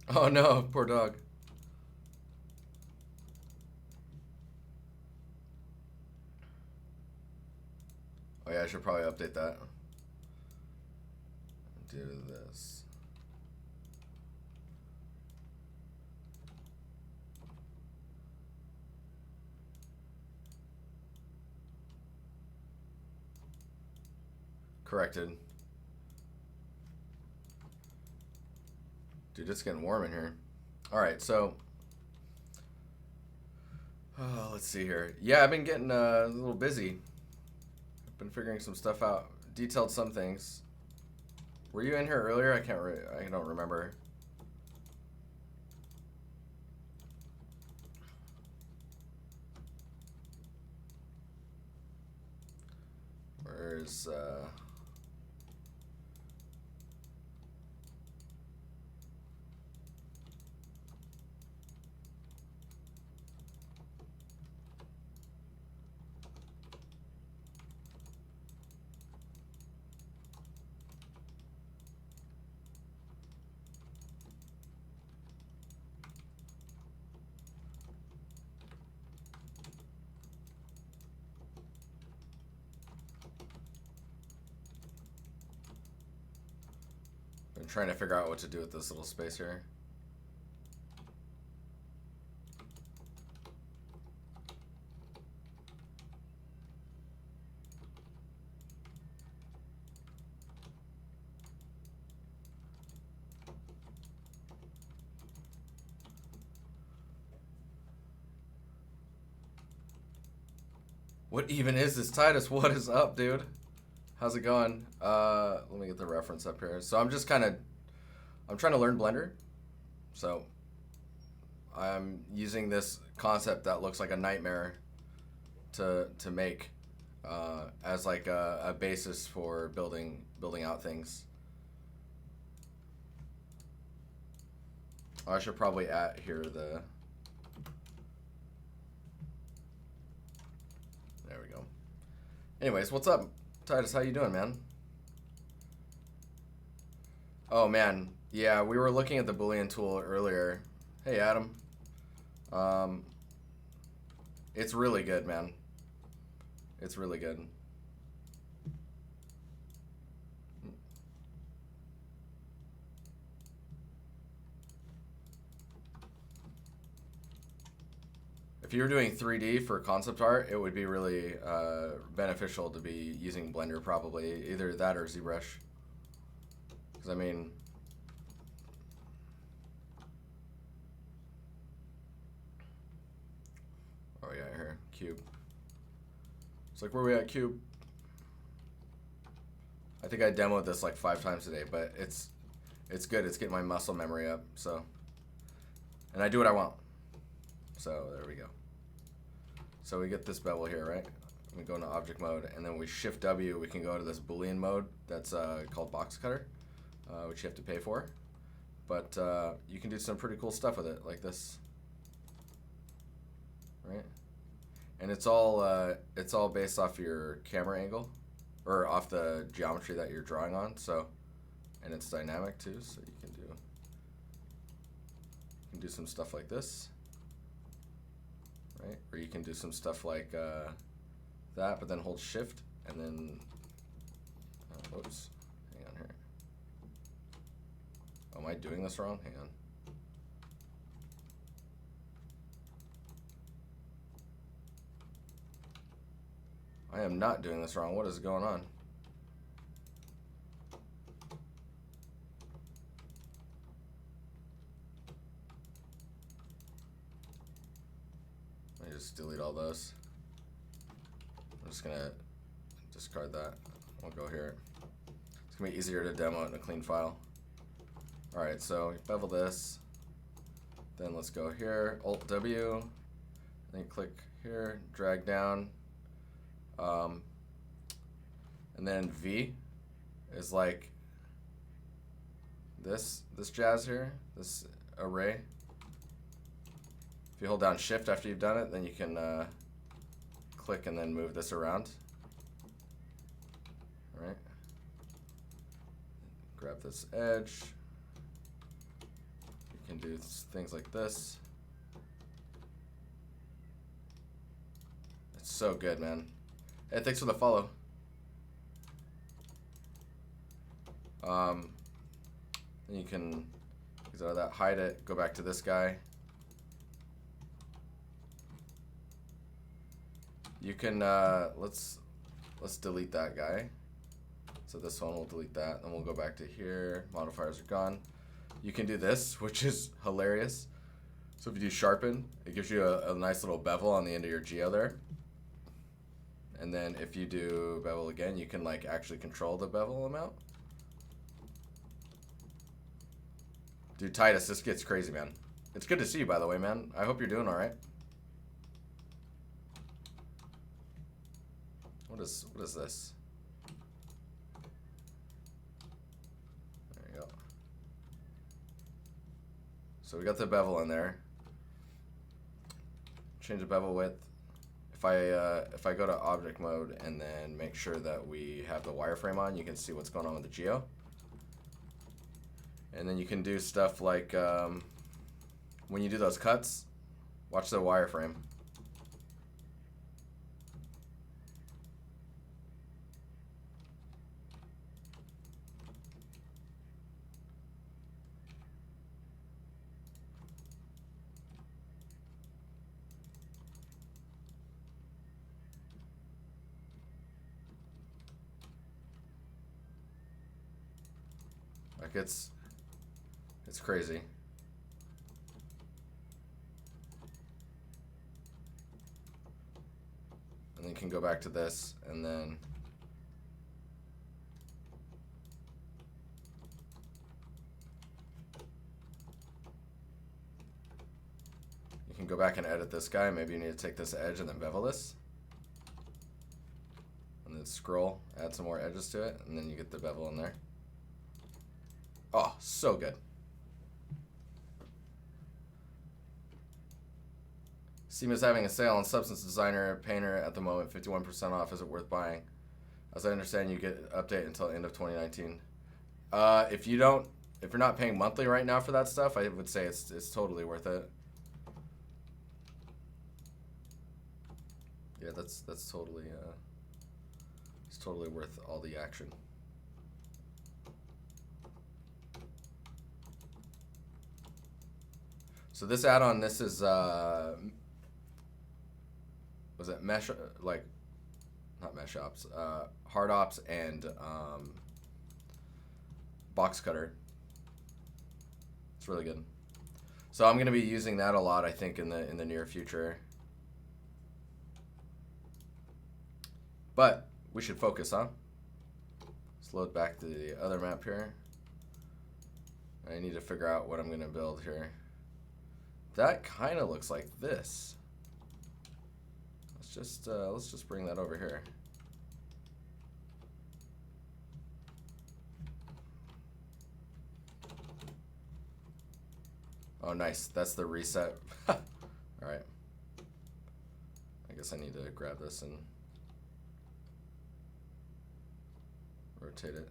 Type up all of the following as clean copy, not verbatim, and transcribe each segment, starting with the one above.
Oh no, poor dog. Oh yeah, I should probably update that. Do this. Corrected. Dude, it's getting warm in here. Alright, so let's see here. Yeah, I've been getting a little busy. I've been figuring some stuff out. Detailed some things. Were you in here earlier? I don't remember. Where's I'm trying to figure out what to do with this little space here. What even is this, Titus? What is up, dude? How's it going? Let me get the reference up here. So I'm trying to learn Blender. So I'm using this concept that looks like a nightmare to make as like a basis for building out things. I should probably add here the. There we go. Anyways, what's up, Titus? How you doing, man? Oh man, yeah, we were looking at the Boolean tool earlier. Hey, Adam. Um, it's really good, man. It's really good. If you were doing 3D for concept art, it would be really beneficial to be using Blender, probably either that or ZBrush. Because I mean, oh yeah, here, Cube. It's like, where we at, Cube? I think I demoed this like 5 times today, but it's good. It's getting my muscle memory up. So, and I do what I want. So there we go. So we get this bevel here, right? We go into object mode, and then we shift W. We can go to this Boolean mode that's called box cutter, which you have to pay for. But you can do some pretty cool stuff with it, like this, right? And it's all based off your camera angle, or off the geometry that you're drawing on. So, and it's dynamic too, so you can do some stuff like this. Right? Or you can do some stuff like that, but then hold shift and then, whoops, hang on here. Oh, am I doing this wrong? Hang on. I am not doing this wrong. What is going on? Let me just delete all those. I'm just gonna discard that. We'll go here. It's gonna be easier to demo it in a clean file. Alright, so bevel this. Then let's go here, Alt W, then click here, drag down. And then V is like this jazz here, this array. If you hold down shift after you've done it, then you can click and then move this around. All right. Grab this edge. You You can do things like this. It's so good, man. Hey, thanks for the follow. Then you can exit out of that, hide it, go back to this guy. You can let's delete that guy. So this one, we'll delete that, and we'll go back to here. Modifiers are gone. You can do this, which is hilarious. So if you do sharpen, it gives you a nice little bevel on the end of your geo there. And then if you do bevel again, you can like actually control the bevel amount. Dude, Titus, this gets crazy, man. It's good to see you, by the way, man. I hope you're doing all right. What is this? There you go. So we got the bevel in there. Change the bevel width. If I go to object mode and then make sure that we have the wireframe on, you can see what's going on with the geo. And then you can do stuff like when you do those cuts, watch the wireframe. Like it's crazy. And then you can go back to this, and then you can go back and edit this guy. Maybe you need to take this edge and then bevel this. And then scroll, add some more edges to it, and then you get the bevel in there. Oh, so good. Steam is having a sale on Substance Designer Painter at the moment, 51% off. Is it worth buying? As I understand, you get an update until end of 2019. If you're not paying monthly right now for that stuff, I would say it's totally worth it. Yeah, that's totally it's totally worth all the action. So this add-on, this is was it mesh, like not mesh ops, hard ops and box cutter. It's really good. So I'm gonna be using that a lot, I think, in the near future. But we should focus, huh? Let's load back to the other map here. I need to figure out what I'm gonna build here. That kind of looks like this. Let's just bring that over here. Oh, nice. That's the reset. All right. I guess I need to grab this and rotate it.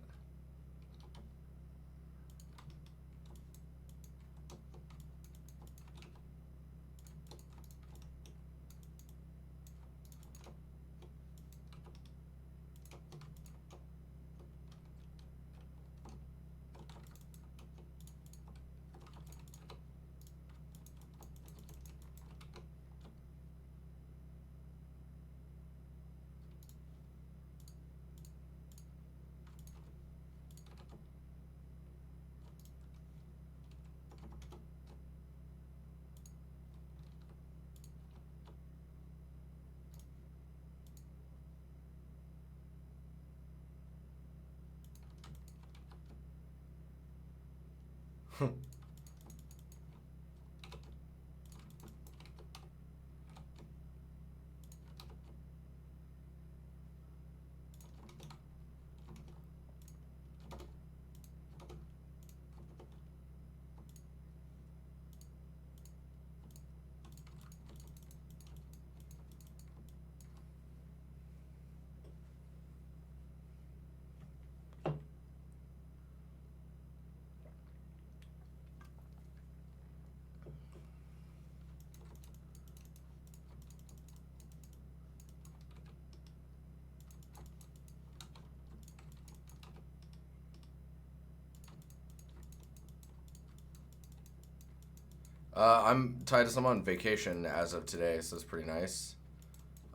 I'm Titus. I'm on vacation as of today, so it's pretty nice.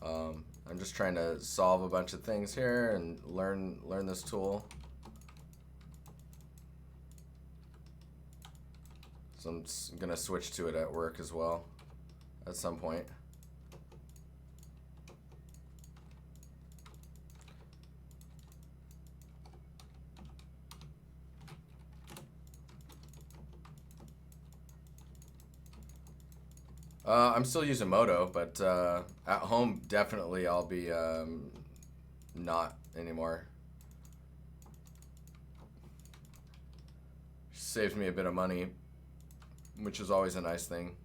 I'm just trying to solve a bunch of things here and learn this tool. So I'm gonna switch to it at work as well at some point. I'm still using Moto, but at home definitely I'll be not anymore. Saves me a bit of money, which is always a nice thing.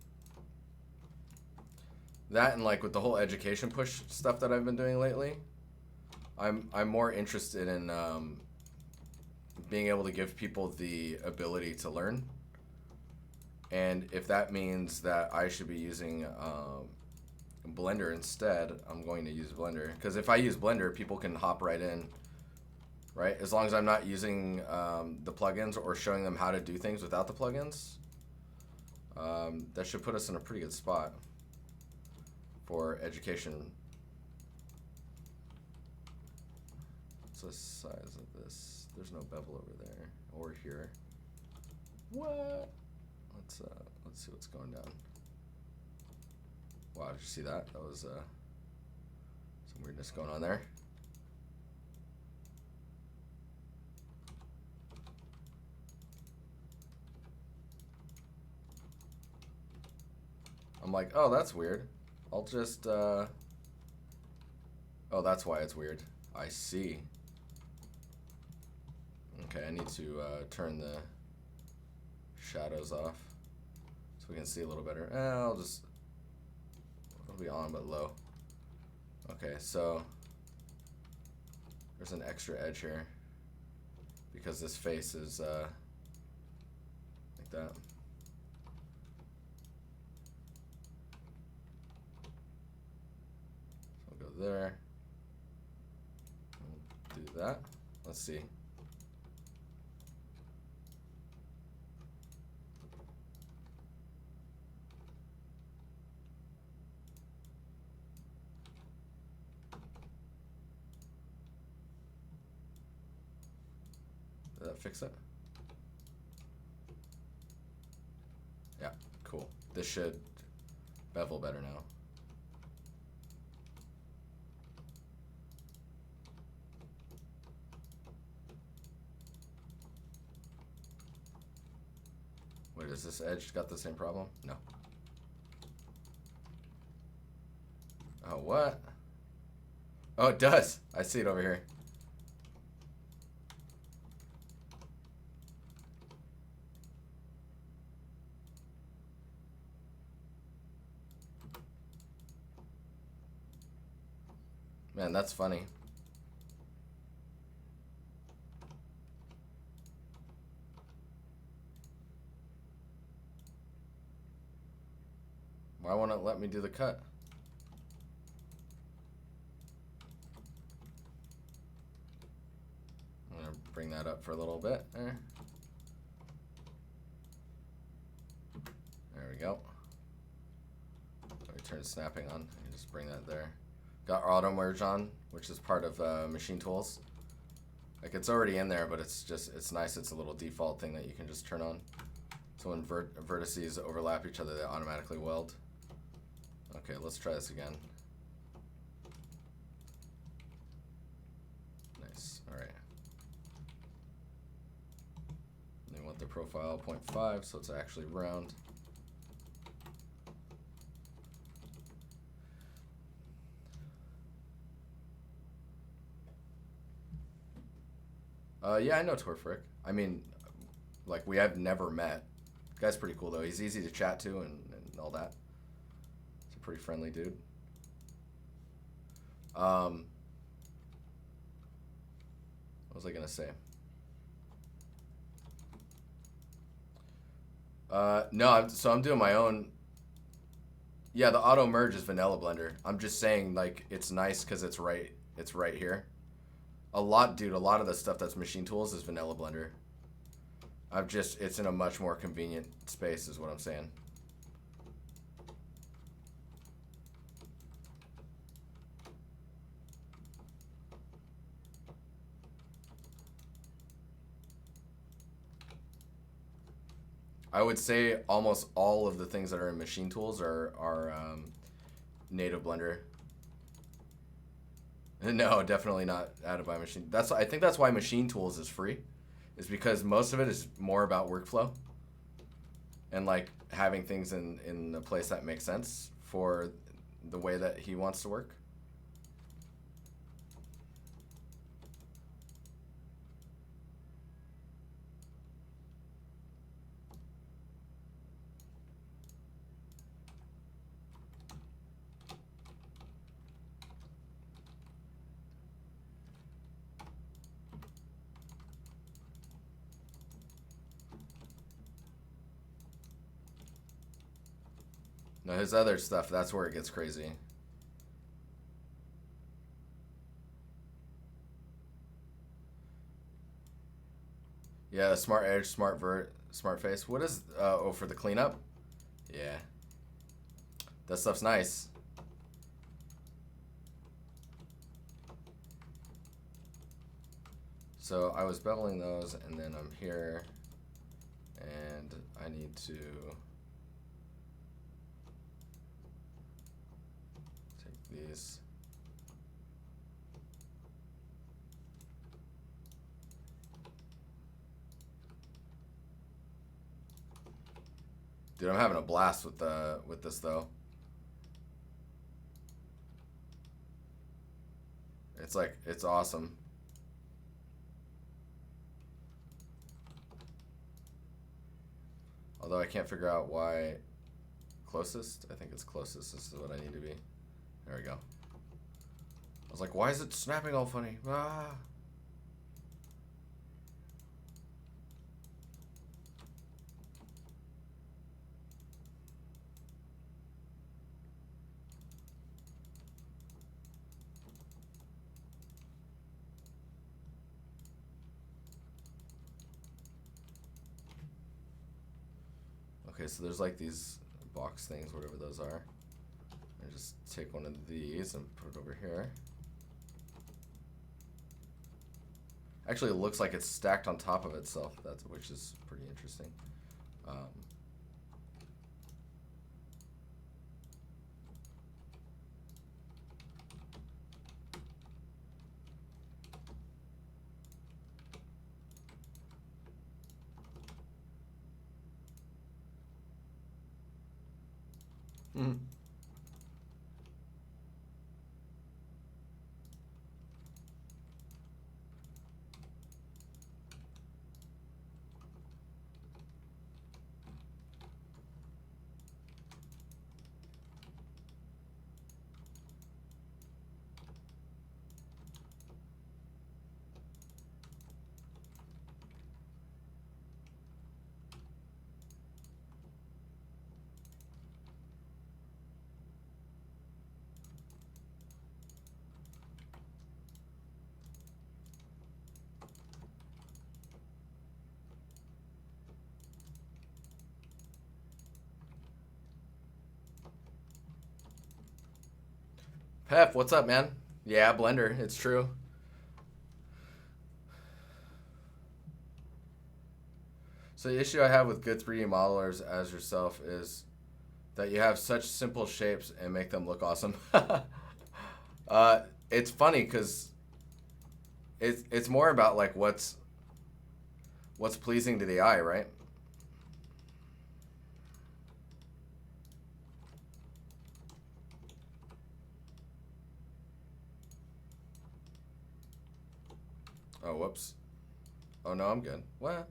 That and like with the whole education push stuff that I've been doing lately, I'm more interested in being able to give people the ability to learn. And if that means that I should be using Blender instead, I'm going to use Blender. Because if I use Blender, people can hop right in, right? As long as I'm not using the plugins or showing them how to do things without the plugins, that should put us in a pretty good spot for education. What's the size of this? There's no bevel over there or here. What? Let's see what's going down. Wow, did you see that? That was some weirdness going on there. I'm like, oh, that's weird. I'll just oh, that's why it's weird. I see. Okay, I need to turn the shadows off so we can see a little better. It'll be on but low. Okay, so there's an extra edge here because this face is like that. So we'll go there. We'll do that. Let's see. Did that fix it? Yeah, cool. This should bevel better now. Wait, is this edge got the same problem? No. Oh, what? Oh, it does. I see it over here. Man, that's funny. Why won't it let me do the cut? I'm gonna bring that up for a little bit. There we go. Let me turn snapping on. You just bring that there. Got auto merge on, which is part of machine tools. Like it's already in there, but it's nice. It's a little default thing that you can just turn on. So when vertices overlap each other, they automatically weld. Okay, let's try this again. Nice. All right. And we want the profile 0.5, so it's actually round. Yeah, I know Torfrick. I mean, like, we have never met. The guy's pretty cool, though. He's easy to chat to and all that. He's a pretty friendly dude. What was I going to say? No, so I'm doing my own. Yeah, the auto merge is vanilla Blender. I'm just saying, like, it's nice because it's right here. A lot of the stuff that's machine tools is vanilla Blender. It's in a much more convenient space is what I'm saying. I would say almost all of the things that are in machine tools are native Blender. No, definitely not added by machine. I think that's why machine tools is free, is because most of it is more about workflow and like having things in the place that makes sense for the way that he wants to work. No, his other stuff, that's where it gets crazy. Yeah, smart edge, smart vert, smart face. What is, oh, for the cleanup? Yeah. That stuff's nice. So I was beveling those, and then I'm here, and I need to take these. Dude, I'm having a blast with this though. It's like, it's awesome. Although I can't figure out why closest. I think it's closest. This is what I need to be. There we go. I was like, why is it snapping all funny? Ah. Okay, so there's like these box things, whatever those are. I just take one of these and put it over here. Actually, it looks like it's stacked on top of itself, which is pretty interesting. Mm. Pep, what's up, man? Yeah, Blender, it's true. So the issue I have with good 3D modelers as yourself is that you have such simple shapes and make them look awesome. It's funny because it's more about like what's pleasing to the eye, right? Oh, whoops. Oh no, I'm good. What?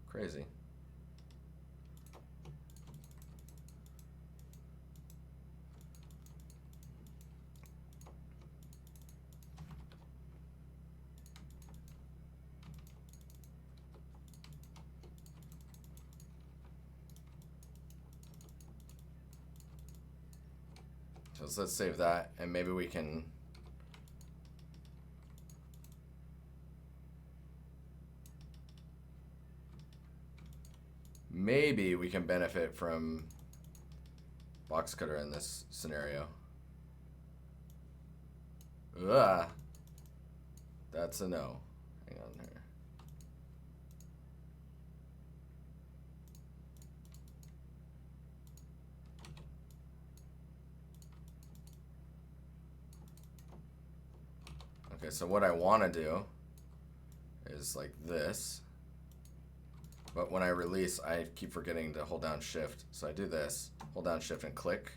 Crazy. So let's save that, and maybe we can. Maybe we can benefit from box cutter in this scenario. Ugh. That's a no. Hang on here. Okay, so what I want to do is like this. But when I release, I keep forgetting to hold down shift. So I do this, hold down shift and click.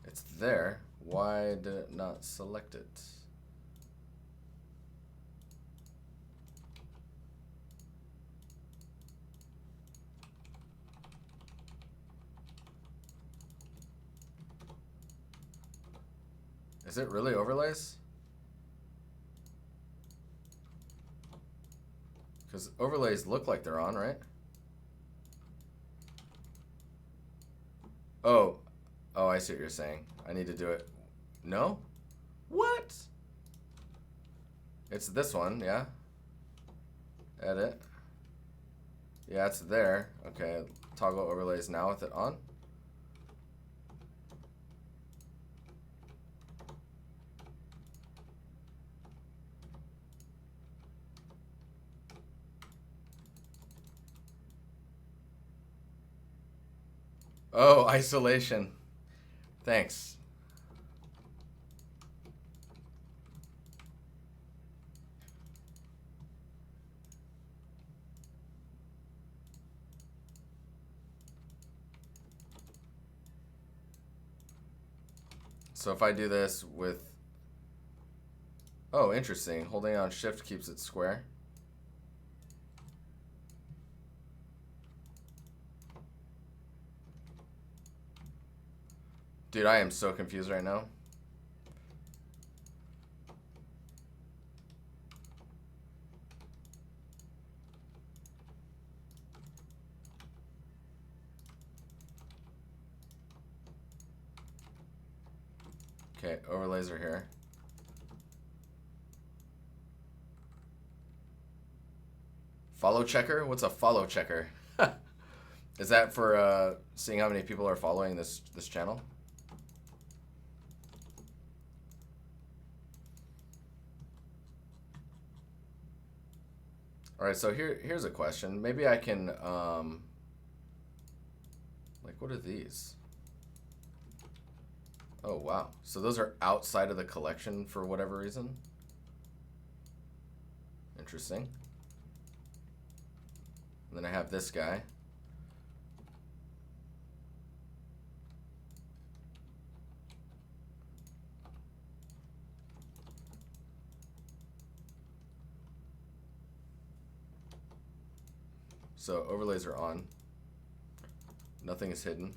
It's there. Why did it not select it? Is it really overlays? Because overlays look like they're on, right? Oh, I see what you're saying. I need to do it. No? What? It's this one, yeah. Edit. Yeah, it's there. Okay, toggle overlays now with it on. Oh, isolation. Thanks. So if I do this with... Oh, interesting. Holding on shift keeps it square. Dude, I am so confused right now. Okay, overlays are here. Follow checker? What's a follow checker? Is that for seeing how many people are following this channel? All right, so here's a question. Maybe I can like, what are these? Oh wow. So those are outside of the collection for whatever reason. Interesting. And then I have this guy. So overlays are on. Nothing is hidden.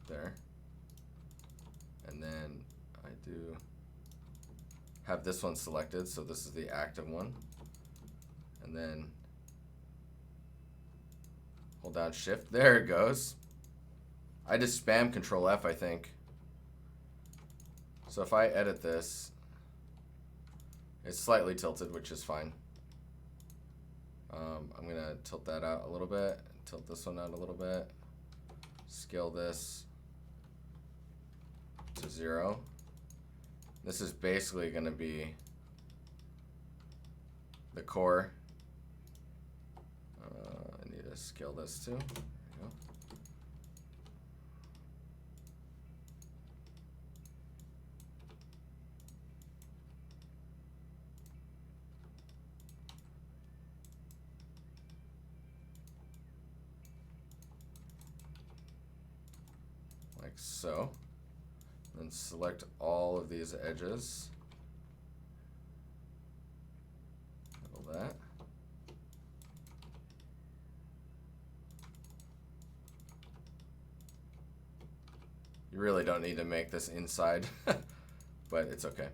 There. And then I do have this one selected, so this is the active one. And then hold down shift. There it goes. I just spam Control F, I think. So if I edit this, it's slightly tilted, which is fine. I'm gonna tilt that out a little bit, tilt this one out a little bit, scale this to 0. This is basically gonna be the core. I need to scale this too. There you go. Like so. Then select all of these edges. Double that. You really don't need to make this inside, but it's okay.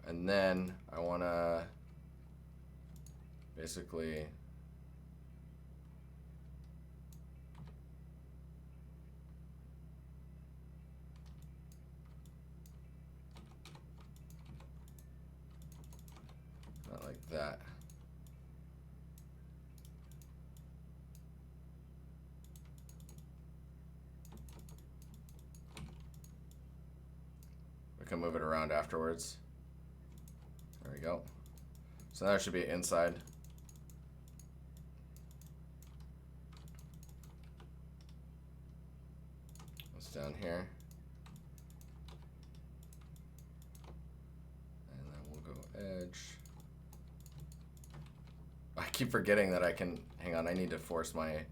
And then I want to basically not like that. We can move it around afterwards. There we go. So that should be inside. It's down here. And then we'll go edge. I keep forgetting that I can, hang on, I need to force my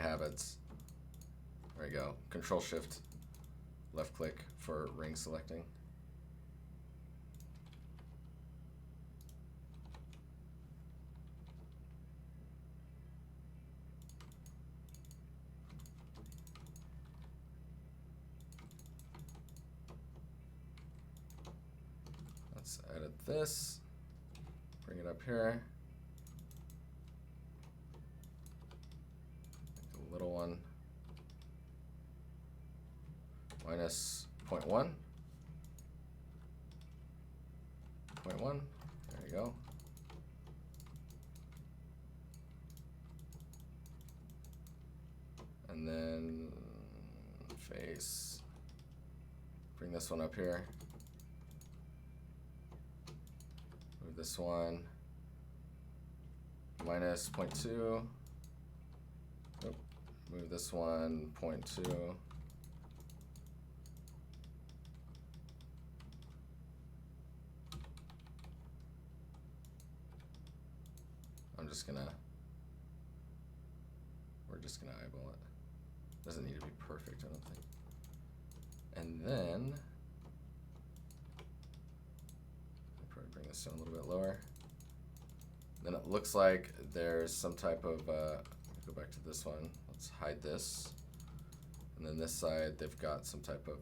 habits. There we go. Control Shift, left click for ring selecting. Let's edit this, bring it up here. Make a little one. Minus 0.1. 0.1. There you go. And then face. Bring this one up here. Move this one. Minus 0.2. Nope. Move this one 0.2. We're just gonna eyeball it. Doesn't need to be perfect, I don't think. And then, I'll probably bring this down a little bit lower. Then it looks like there's some type of, go back to this one. Let's hide this. And then this side, they've got some type of,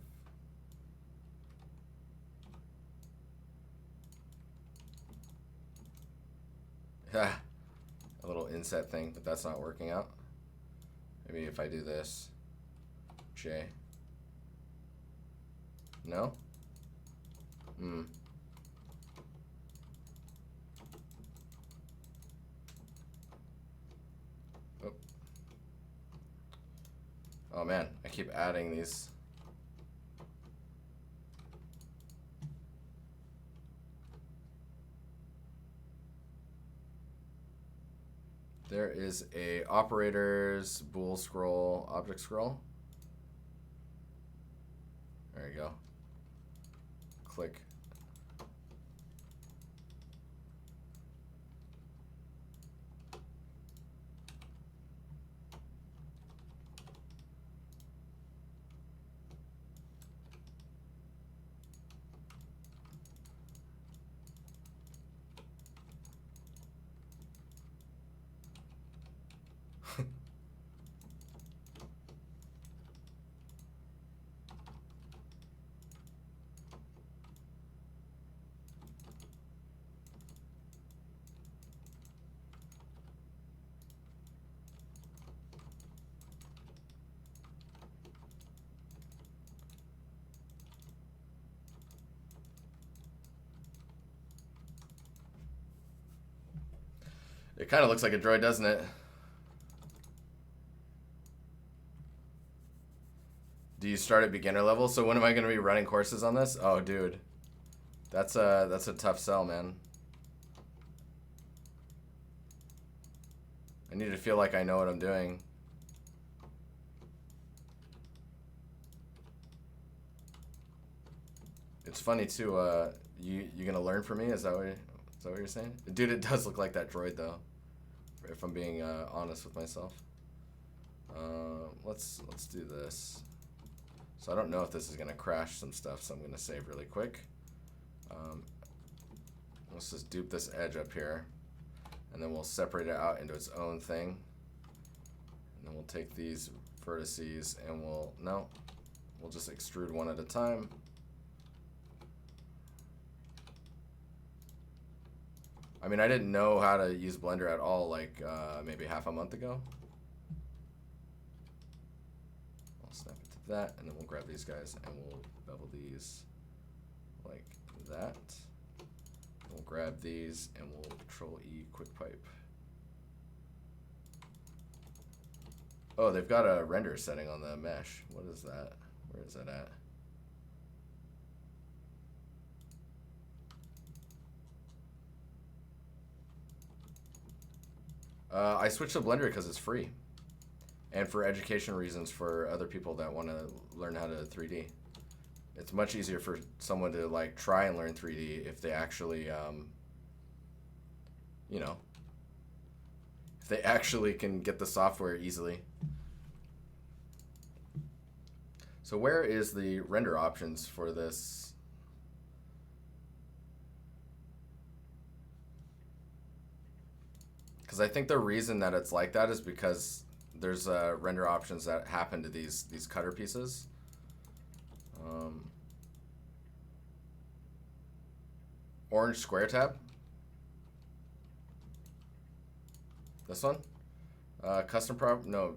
a little inset thing, but that's not working out. Maybe if I do this, J. No? Oh. Oh man, I keep adding these. There is a operators bool scroll, object scroll. There you go. Click. It kind of looks like a droid, doesn't it? Do you start at beginner level? So when am I going to be running courses on this? Oh, dude. That's a tough sell, man. I need to feel like I know what I'm doing. It's funny too, you gonna learn from me? Is that what you're saying? Dude, it does look like that droid though, if I'm being honest with myself. Let's do this. So I don't know if this is gonna crash some stuff, so I'm gonna save really quick. Let's just dupe this edge up here, and then we'll separate it out into its own thing. And then we'll take these vertices and we'll just extrude one at a time. I mean, I didn't know how to use Blender at all, like maybe half a month ago. I'll snap it to that, and then we'll grab these guys and we'll bevel these like that. We'll grab these and we'll Control E quick pipe. Oh, they've got a render setting on the mesh. What is that? Where is that at? I switched to Blender because it's free. And for education reasons for other people that want to learn how to 3D. It's much easier for someone to like try and learn 3D if they actually, you know, if they actually can get the software easily. So where is the render options for this? Because I think the reason that it's like that is because there's render options that happen to these cutter pieces. Orange square tab. This one. Custom prop. No.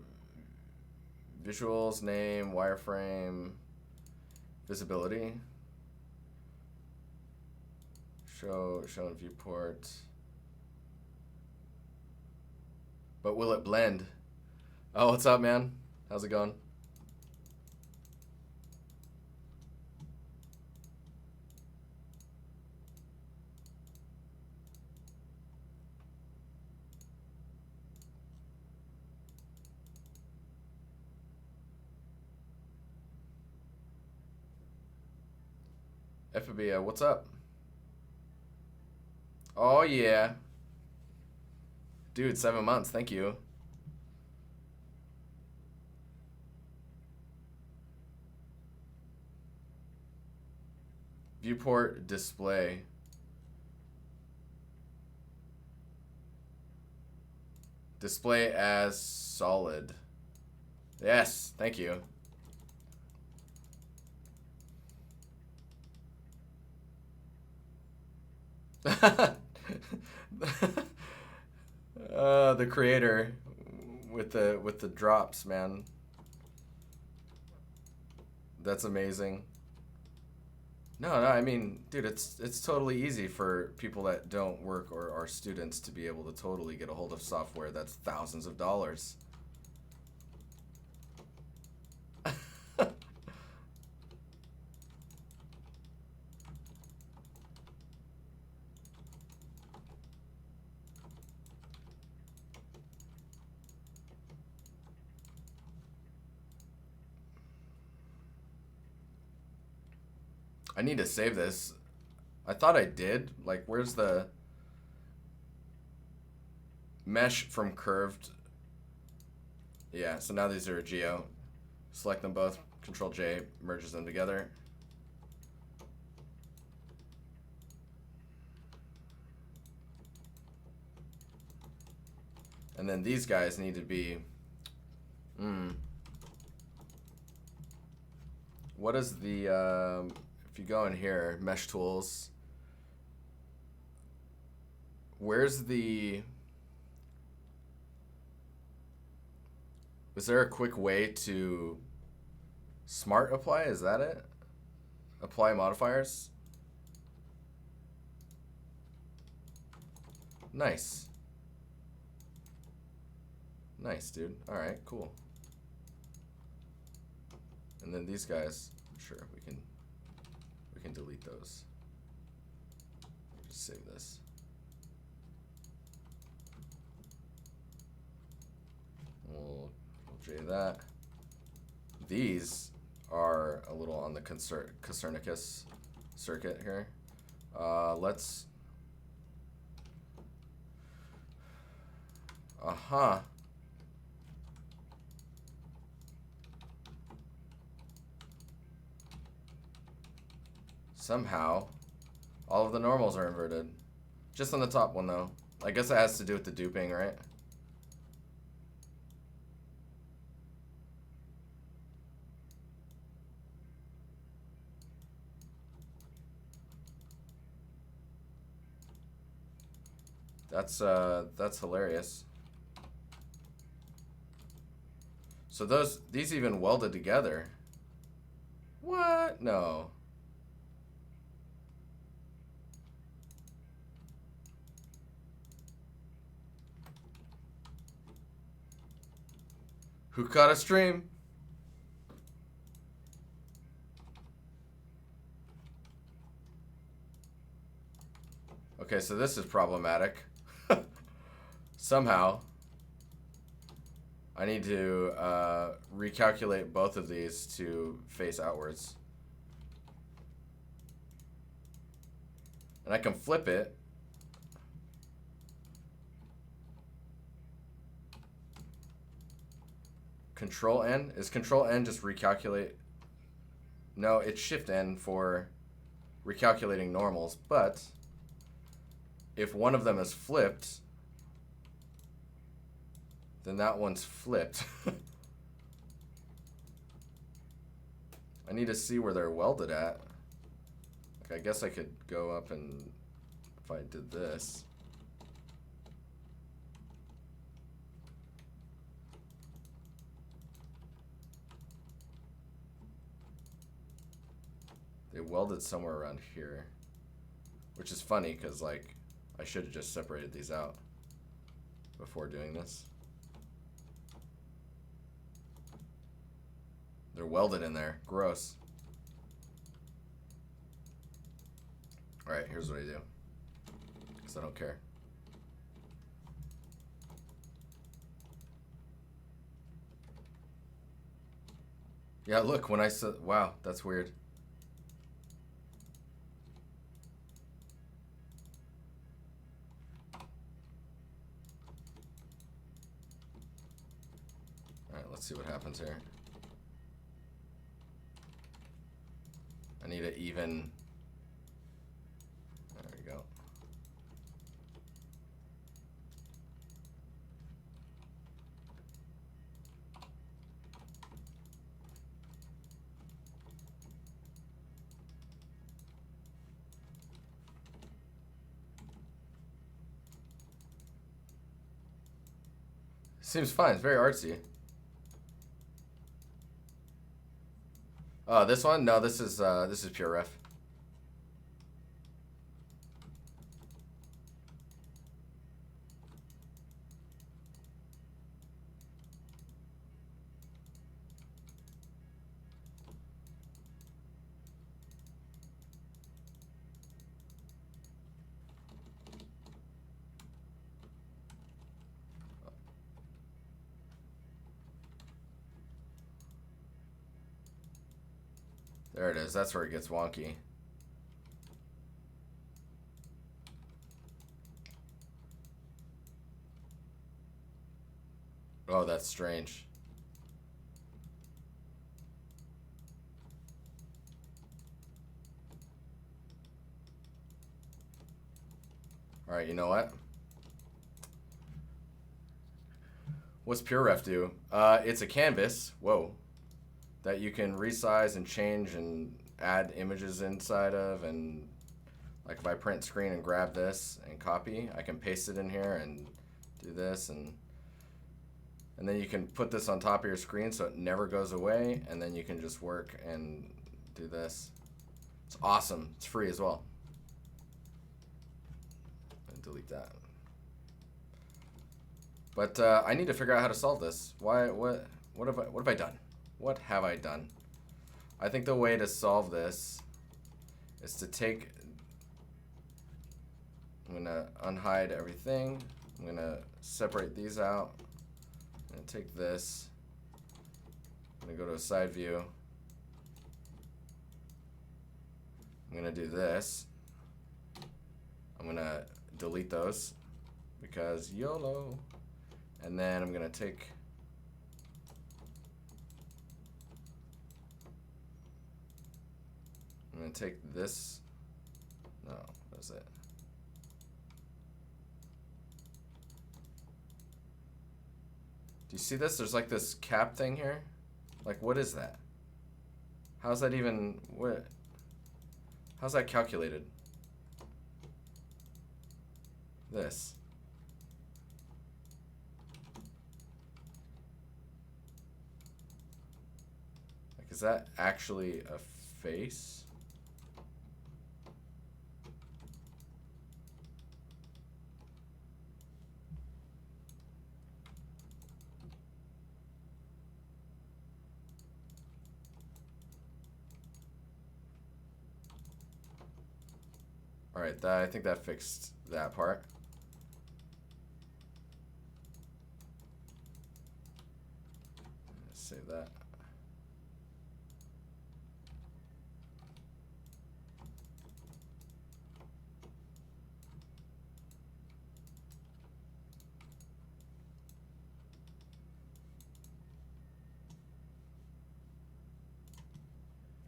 Visuals, name, wireframe, visibility. Show in viewport. But will it blend? Oh, what's up, man? How's it going? FBA, what's up? Oh, yeah. Dude, 7 months. Thank you. Viewport display. Display as solid. Yes, thank you. The creator with the drops, man. That's amazing. No, I mean, dude, it's totally easy for people that don't work or are students to be able to totally get a hold of software that's thousands of dollars. I need to save this. I thought I did. Like, where's the mesh from curved? Yeah, so now these are geo. Select them both, Control J, merges them together. And then these guys need to be, what is the, if you go in here, mesh tools, where's the, is there a quick way to smart apply? Is that it? Apply modifiers? Nice. Nice, dude. All right, cool. And then these guys, sure, we can delete those. Just save this. We'll J that. These are a little on the Copernicus circuit here. Let's. Somehow, all of the normals are inverted. Just on the top one, though. I guess it has to do with the duping, right? That's hilarious. So these even welded together. What? No. Who caught a stream? Okay, so this is problematic. Somehow. I need to recalculate both of these to face outwards. And I can flip it. Control N? Is Control N just recalculate? No, it's Shift N for recalculating normals, but if one of them is flipped, then that one's flipped. I need to see where they're welded at. Like, I guess I could go up and if I did this. They welded somewhere around here, which is funny because, like, I should have just separated these out before doing this. They're welded in there. Gross. Alright, here's what I do. Because I don't care. Yeah, look, when I said, wow, that's weird. Alright, let's see what happens here. I need to even. There we go. Seems fine. It's very artsy. Oh, this one? No, this is pure ref. There it is. That's where it gets wonky. Oh, that's strange. All right, you know what? What's Pure Ref do? It's a canvas. Whoa. That you can resize and change and add images inside of, and like if I print screen and grab this and copy, I can paste it in here and do this, and then you can put this on top of your screen so it never goes away, and then you can just work and do this. It's awesome. It's free as well. And delete that. But I need to figure out how to solve this. What have I done? What have I done? I think the way to solve this is to take, I'm gonna unhide everything. I'm gonna separate these out. I'm gonna take this. I'm gonna go to a side view. I'm gonna do this. I'm gonna delete those because YOLO. And then I'm gonna take I'm going to take this. No, that's it. Do you see this? There's like this cap thing here. Like, what is that? How's that even, what? How's that calculated? This. Like, is that actually a face? Alright, I think that fixed that part. that.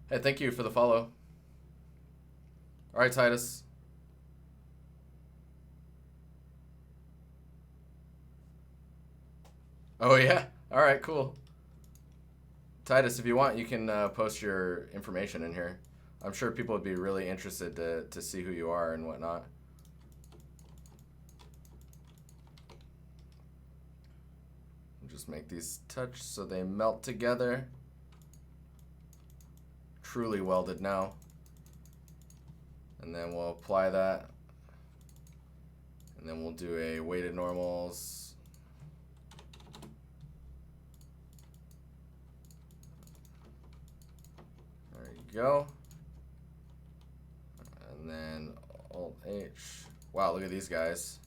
Hey, thank you for the follow. All right, Titus. Oh, yeah? All right, cool. Titus, if you want, you can post your information in here. I'm sure people would be really interested to see who you are and whatnot. Just make these touch so they melt together. Truly welded now. And then we'll apply that. And then we'll do a weighted normals. There you go. And then Alt H. Wow, look at these guys.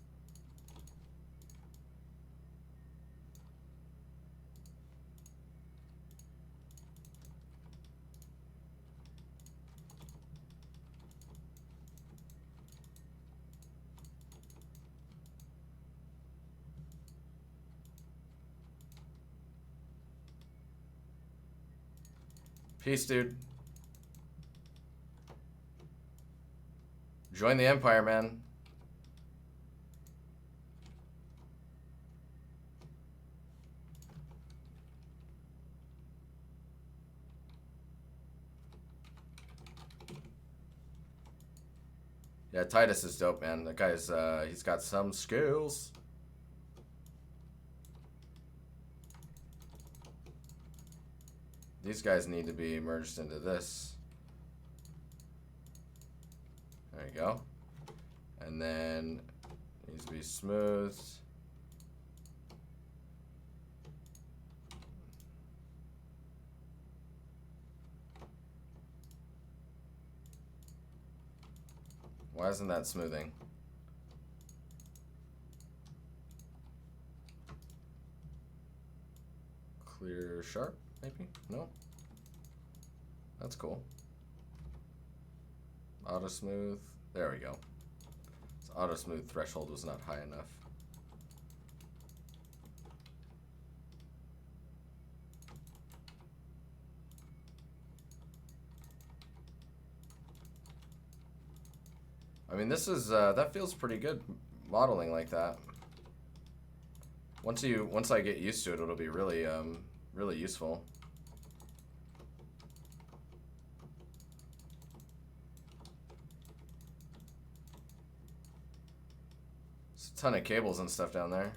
Peace, dude. Join the Empire, man. Yeah, Titus is dope, man. That guy's, he's got some skills. These guys need to be merged into this. There you go. And then it needs to be smooth. Why isn't that smoothing? Clear sharp, maybe? No? That's cool. Auto smooth. There we go. This auto smooth threshold was not high enough. I mean, this is that feels pretty good modeling like that. Once I get used to it, it'll be really really useful. There's a ton of cables and stuff down there.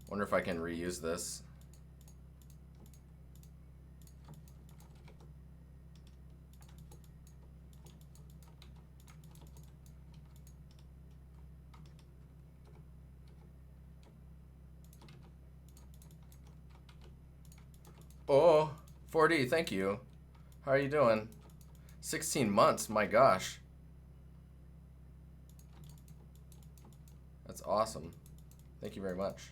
Wonder if I can reuse this. Oh, 4D, thank you. How are you doing? 16 months, my gosh. That's awesome. Thank you very much.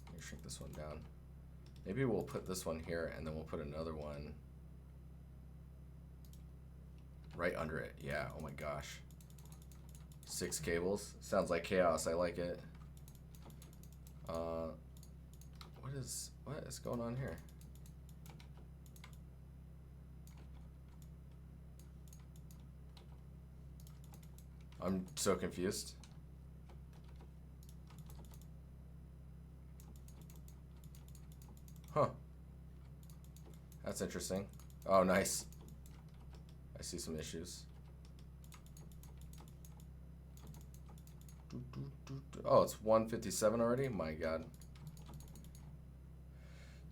Let me shrink this one down. Maybe we'll put this one here and then we'll put another one right under it. Yeah, oh my gosh. 6 cables. Sounds like chaos. I like it. What is going on here? I'm so confused. Huh. That's interesting. Oh, nice. I see some issues. Oh, it's 157 already? My God.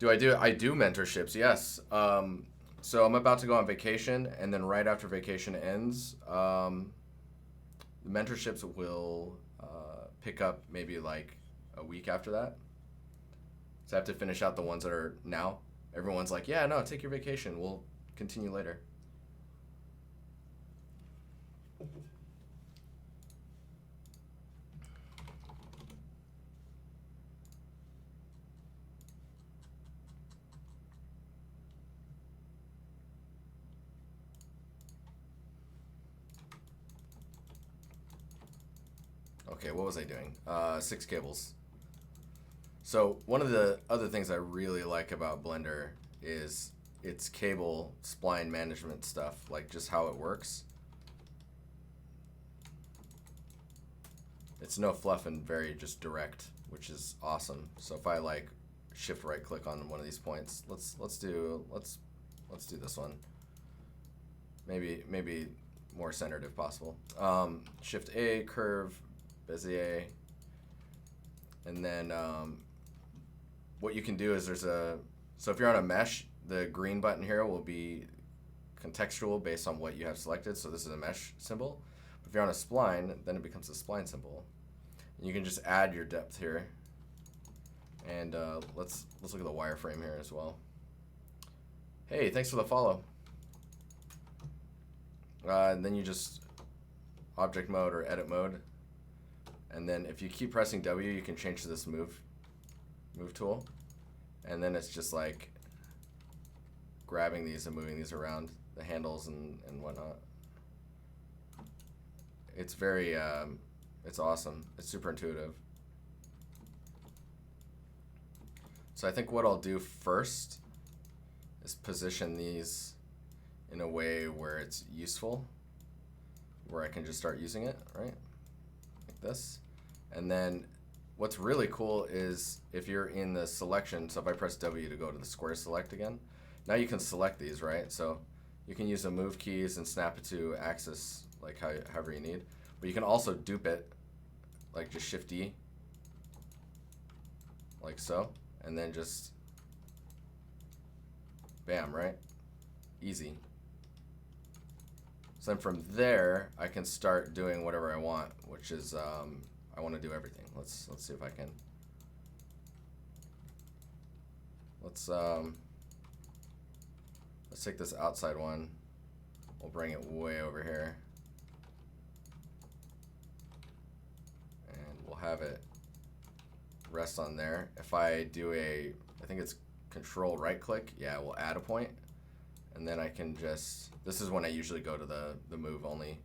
I do mentorships, yes. So I'm about to go on vacation, and then right after vacation ends, the mentorships will pick up maybe like a week after that. So I have to finish out the ones that are now. Everyone's like, yeah, no, take your vacation. We'll continue later. Okay, what was I doing? 6 cables. So one of the other things I really like about Blender is its cable spline management stuff, like just how it works. It's no fluff and very just direct, which is awesome. So if I like shift right click on one of these points, let's do this one. Maybe more centered if possible. Shift A, curve, Bezier, and then what you can do is so if you're on a mesh, the green button here will be contextual based on what you have selected. So this is a mesh symbol. But if you're on a spline, then it becomes a spline symbol. And you can just add your depth here. And let's look at the wireframe here as well. Hey, thanks for the follow. And then you just object mode or edit mode. And then if you keep pressing W, you can change to this move tool. And then it's just like grabbing these and moving these around, the handles and whatnot. It's very, it's awesome. It's super intuitive. So I think what I'll do first is position these in a way where it's useful, where I can just start using it, right? Like this. And then what's really cool is if you're in the selection, so if I press W to go to the square select again, now you can select these, right? So you can use the move keys and snap it to axis, like however you need. But you can also dupe it, like just Shift D, like so, and then just bam, right? Easy. So then from there, I can start doing whatever I want, which is I want to do everything. Let's see if I can. Let's take this outside one. We'll bring it way over here, and we'll have it rest on there. If I do I think it's Control right click. Yeah, we'll add a point. And then I can just, this is when I usually go to the move only.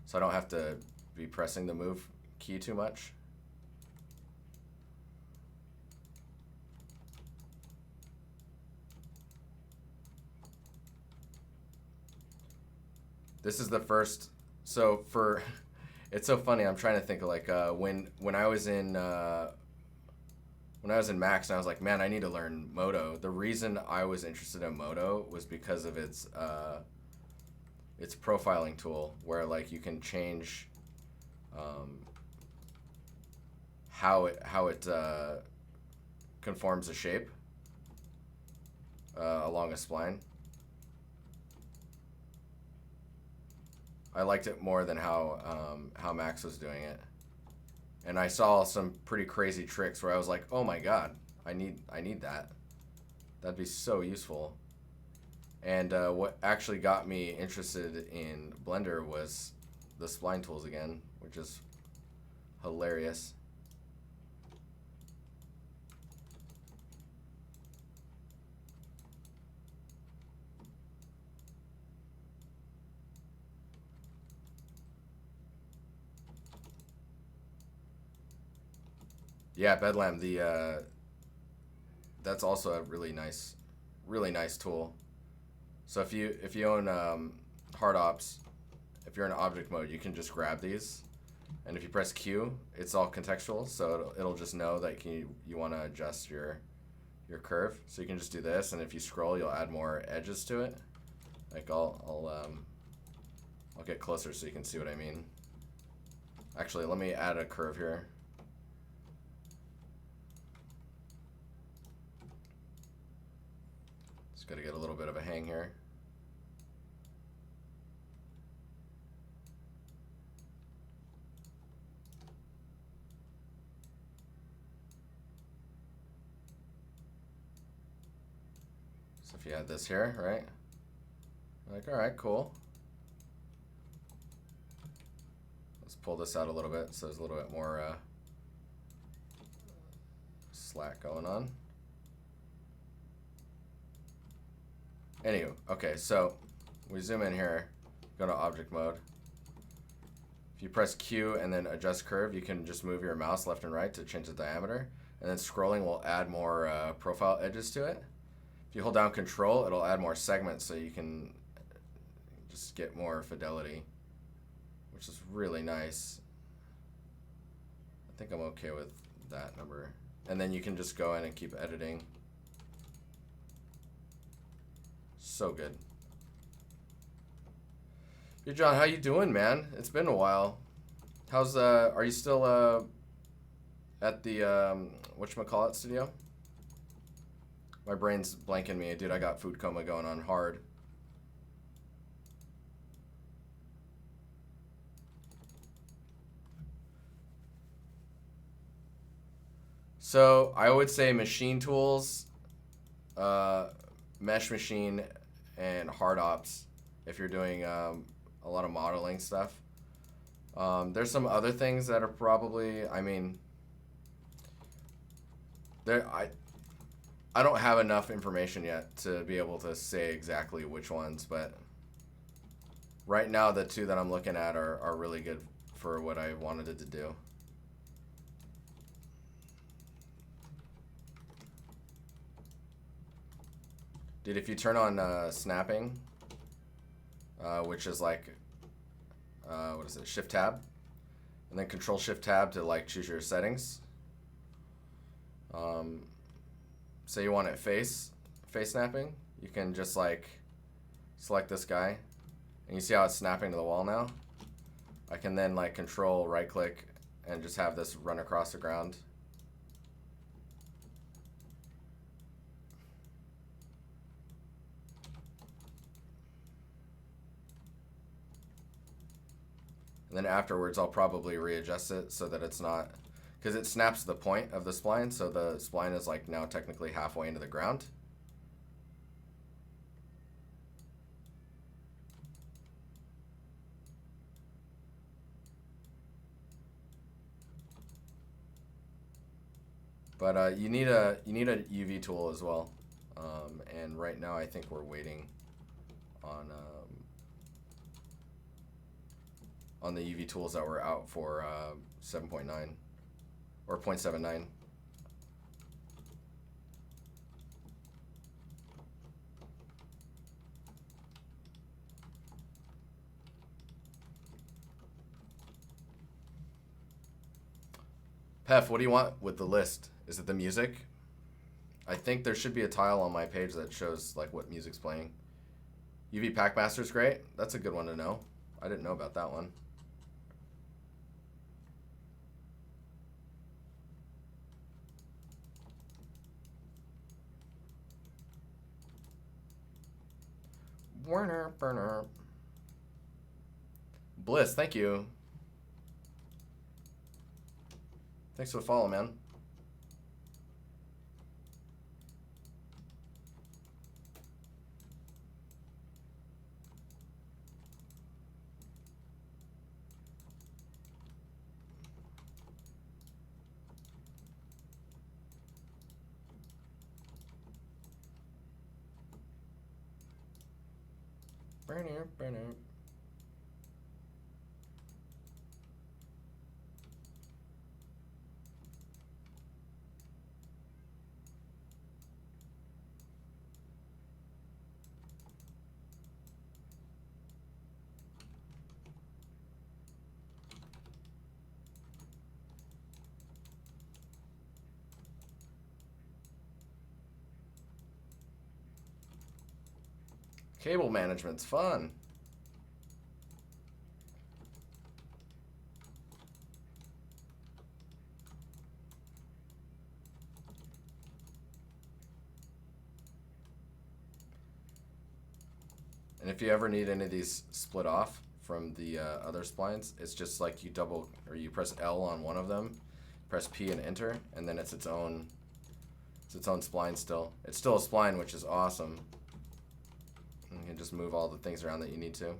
So I don't have to be pressing the move key too much. This is the first, so for, it's so funny, I'm trying to think of like when I was in Max and I was like, man, I need to learn Modo. The reason I was interested in Modo was because of its profiling tool, where like you can change how it conforms a shape along a spline. I liked it more than how Max was doing it. And I saw some pretty crazy tricks where I was like, oh my god, I need that. That'd be so useful. And what actually got me interested in Blender was the spline tools again, which is hilarious. Yeah, Bedlam, that's also a really nice tool. So if you own hard ops, if you're in object mode, you can just grab these, and if you press Q, it's all contextual, so it'll just know that you want to adjust your curve. So you can just do this, and if you scroll, you'll add more edges to it. Like I'll get closer so you can see what I mean. Actually, let me add a curve here. Just got to get a little bit of a hang here. So if you had this here, right? Like, all right, cool. Let's pull this out a little bit so there's a little bit more slack going on. Anywho, okay, so we zoom in here, go to object mode. If you press Q and then adjust curve, you can just move your mouse left and right to change the diameter. And then scrolling will add more profile edges to it. If you hold down Control, it'll add more segments so you can just get more fidelity, which is really nice. I think I'm okay with that number. And then you can just go in and keep editing. So good. Hey John, how you doing, man? It's been a while. How's are you still at the whatchamacallit studio? My brain's blanking me, dude. I got food coma going on hard. So I would say machine tools, mesh machine, and hard ops if you're doing a lot of modeling stuff. There's some other things that are probably, I mean, I don't have enough information yet to be able to say exactly which ones, but right now the two that I'm looking at are really good for what I wanted it to do. Dude, if you turn on snapping, which is like, what is it, Shift Tab, and then Control Shift Tab to like choose your settings. Say you want it face snapping, you can just like select this guy, and you see how it's snapping to the wall now? I can then like Control right click and just have this run across the ground. And then afterwards, I'll probably readjust it so that it's not, because it snaps the point of the spline, so the spline is like now technically halfway into the ground. But you need a UV tool as well, and right now I think we're waiting on the UV tools that were out for 7.9 or 0.79. Pef, what do you want with the list? Is it the music? I think there should be a tile on my page that shows like what music's playing. UV Packmaster's great. That's a good one to know. I didn't know about that one. Warner Burner. Bliss, thank you. Thanks for the follow, man. Burner, burner. Cable management's fun. And if you ever need any of these split off from the other splines, it's just like you double, or you press L on one of them, press P and enter, and then it's its own spline still. It's still a spline, which is awesome. And you can just move all the things around that you need to.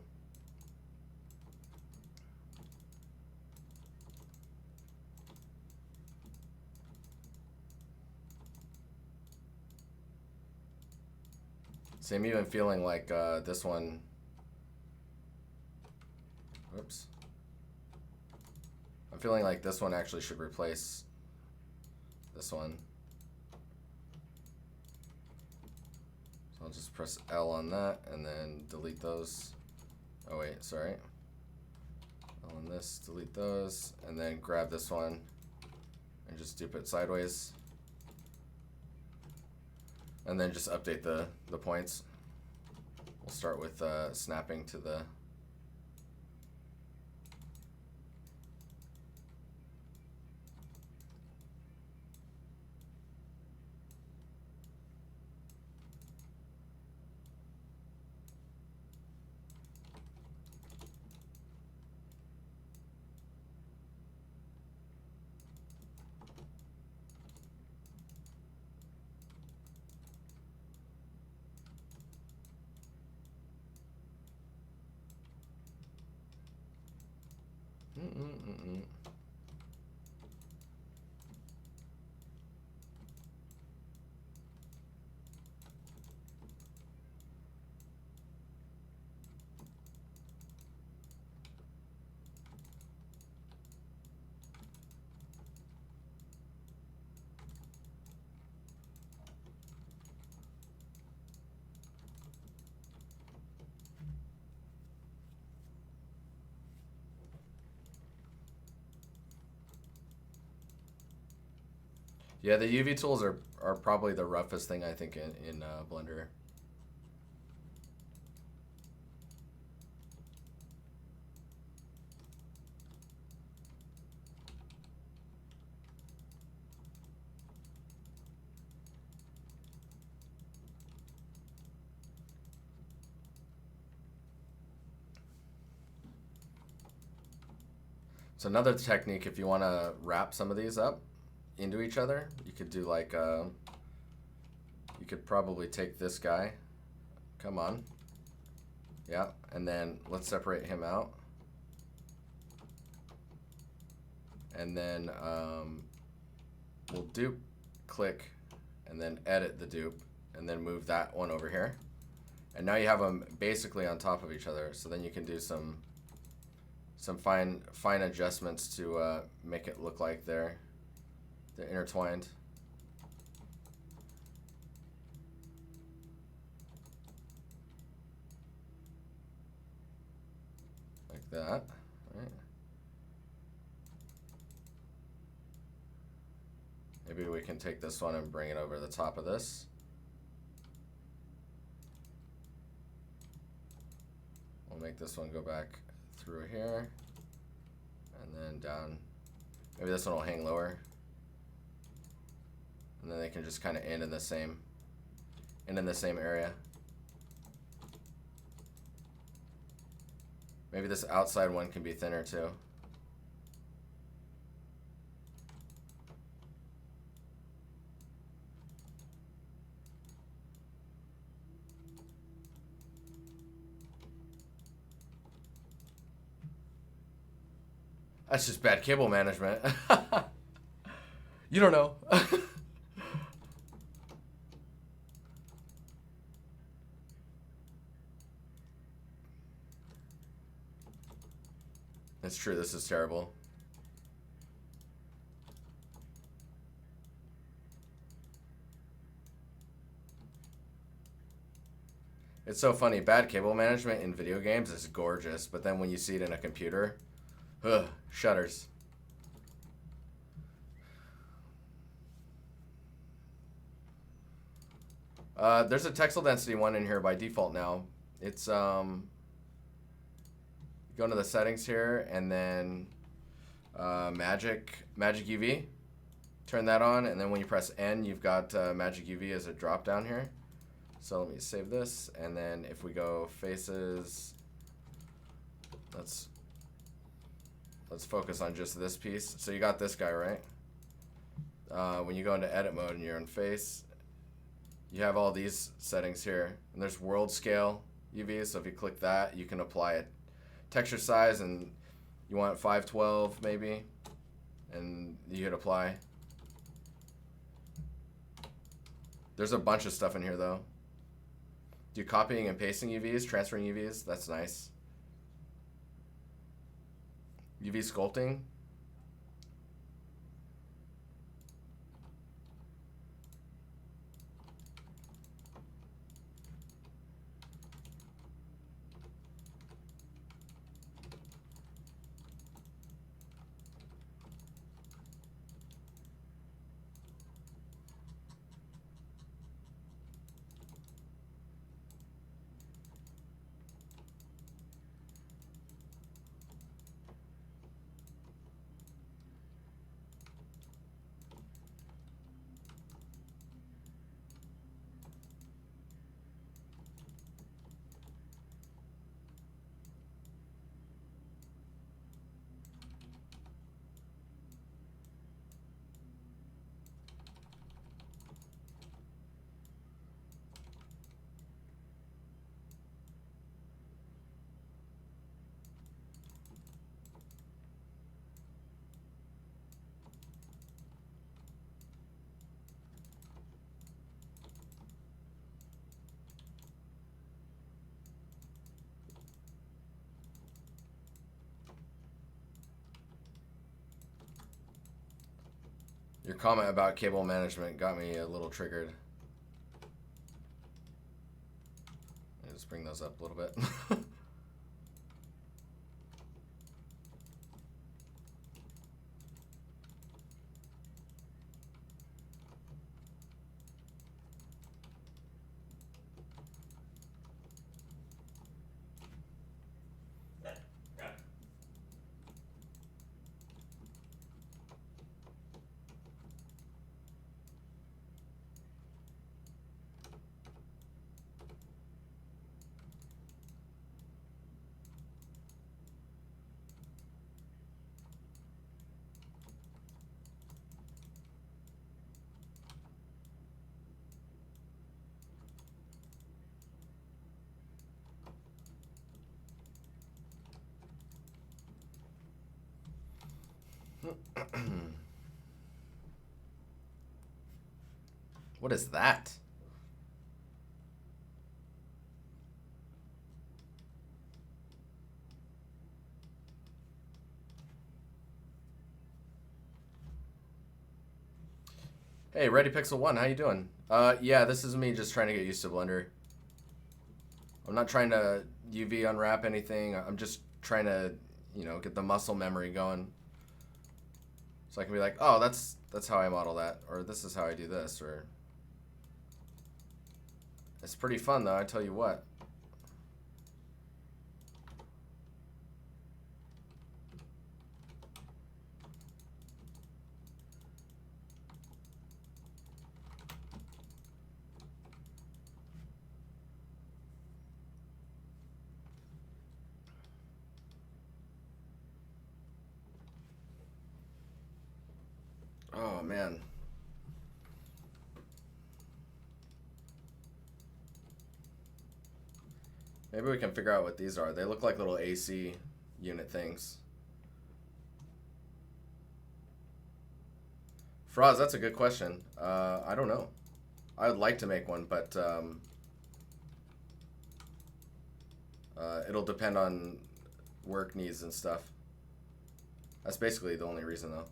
So I'm even feeling like this one, whoops, feeling like this one actually should replace this one. So I'll just press L on that and then delete those. Oh wait, sorry. L on this, delete those, and then grab this one and just dupe it sideways. And then just update the points. We'll start with snapping to the Yeah, the UV tools are probably the roughest thing I think in Blender. So another technique, if you want to wrap some of these up into each other, you could do like, you could probably take this guy, come on, yeah, and then let's separate him out, and then we'll dupe, click, and then edit the dupe, and then move that one over here, and now you have them basically on top of each other. So then you can do some fine adjustments to make it look like they're intertwined. Like that, right? Maybe we can take this one and bring it over the top of this. We'll make this one go back through here and then down. Maybe this one will hang lower. And then they can just kind of end in the same area. Maybe this outside one can be thinner too. That's just bad cable management. You don't know. It's true, this is terrible. It's so funny, bad cable management in video games is gorgeous, but then when you see it in a computer, ugh, shudders. There's a texel density one in here by default now. It's go into the settings here and then magic UV. Turn that on, and then when you press N, you've got magic UV as a drop down here. So let me save this, and then if we go faces, let's focus on just this piece. So you got this guy, right? When you go into edit mode and you're in face, you have all these settings here, and there's world scale UV. So if you click that, you can apply it. Texture size, and you want 512 maybe, and you hit apply. There's a bunch of stuff in here though. Do copying and pasting UVs, transferring UVs, that's nice. UV sculpting, Your comment about cable management got me a little triggered. Let's bring those up a little bit. What is that? Hey, Ready Pixel 1, how you doing? Yeah, this is me just trying to get used to Blender. I'm not trying to UV unwrap anything. I'm just trying to, you know, get the muscle memory going. So I can be like, oh, that's how I model that, or this is how I do this, or... It's pretty fun, though, I tell you what. Oh, man. Maybe we can figure out what these are. They look like little AC unit things. Froz, that's a good question. I don't know. I would like to make one, but it'll depend on work needs and stuff. That's basically the only reason, though.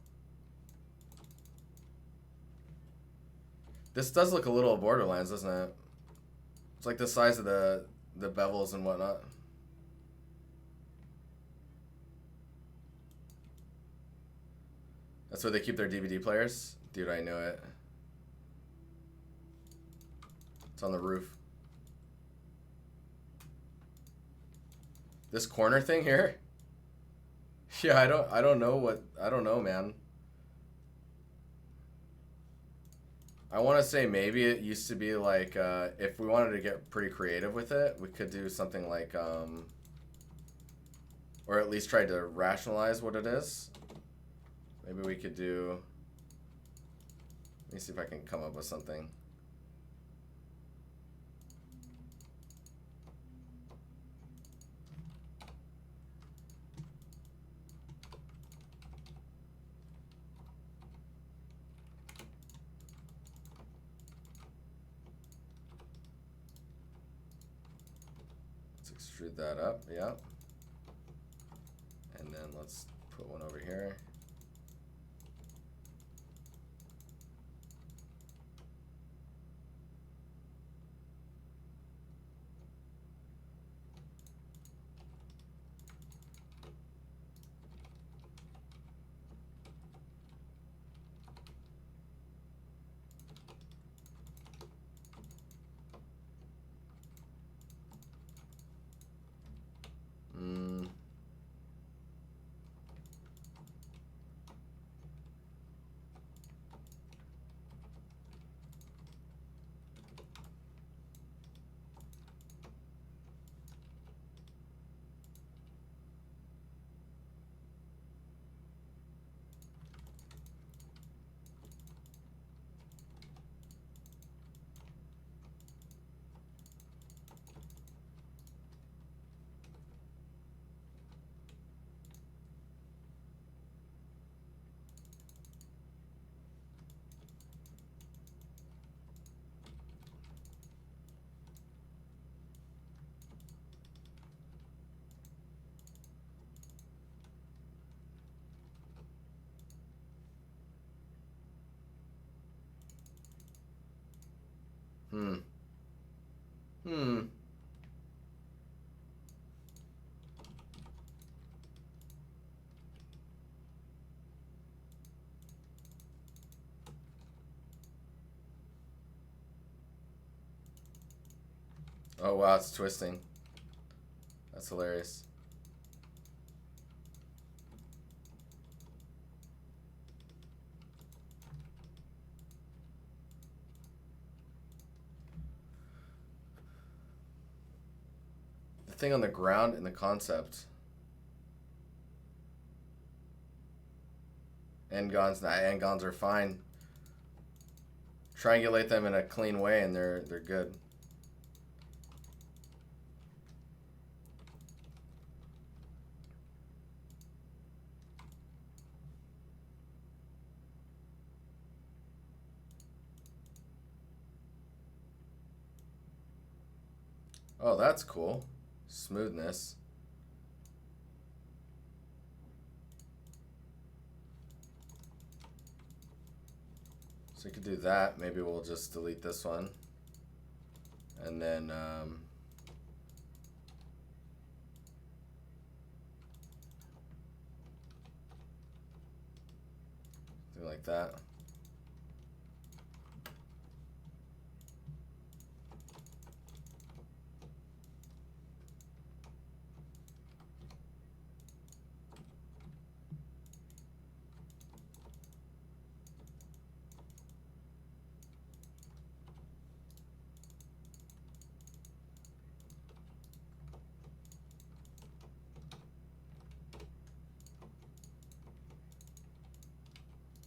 This does look a little Borderlands, doesn't it? It's like the size of the bevels and whatnot. That's where they keep their DVD players? Dude, I knew it. It's on the roof. This corner thing here? Yeah, I don't know, man. I want to say maybe it used to be like, if we wanted to get pretty creative with it, we could do something like, or at least try to rationalize what it is. Maybe we could do, let me see if I can come up with something. Extrude that up, yeah. And then let's put one over here. Hmm. Hmm. Oh wow, it's twisting. That's hilarious. The thing on the ground in the concept. N-gons are fine. Triangulate them in a clean way and they're good. Oh, that's cool. Smoothness. So you could do that. Maybe we'll just delete this one. And then do like that.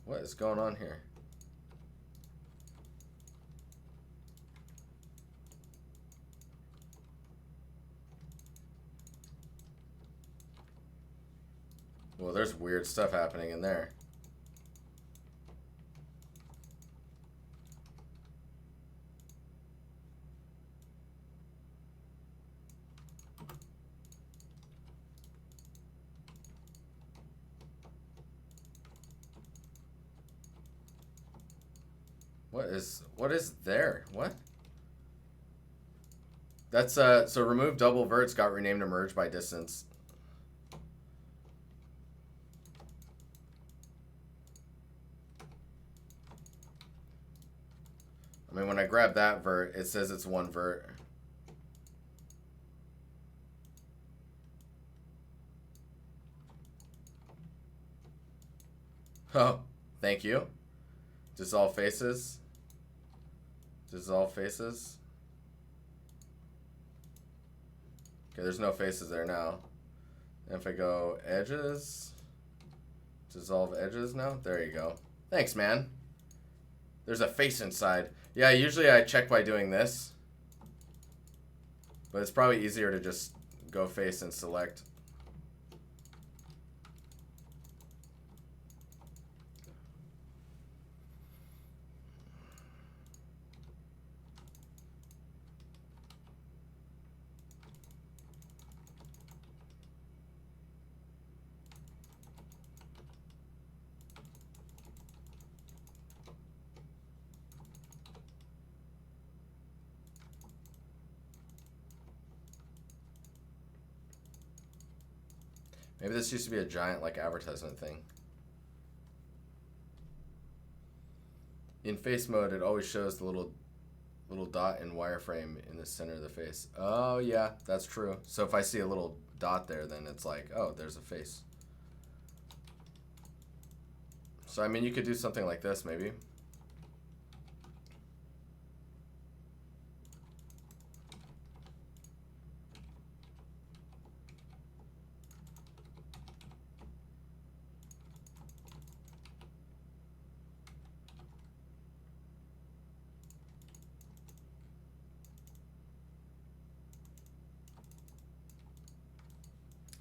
What is going on here? Well, there's weird stuff happening in there. What is there? What? That's so remove double verts got renamed to merge by distance. I mean, when I grab that vert, it says it's one vert. Oh, thank you. Dissolve faces. Dissolve faces. Okay, there's no faces there now. And if I go edges, dissolve edges now. There you go. Thanks, man. There's a face inside. Yeah, usually I check by doing this. But it's probably easier to just go face and select. Maybe this used to be a giant like advertisement thing. In face mode, it always shows the little dot in wireframe in the center of the face. Oh yeah, that's true. So if I see a little dot there, then it's like, oh, there's a face. So I mean, you could do something like this maybe.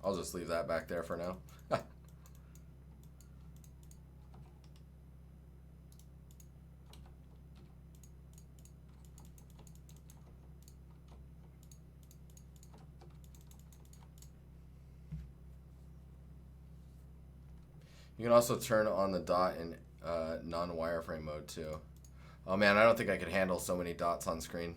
I'll just leave that back there for now. You can also turn on the dot in non-wireframe mode too. Oh man, I don't think I could handle so many dots on screen.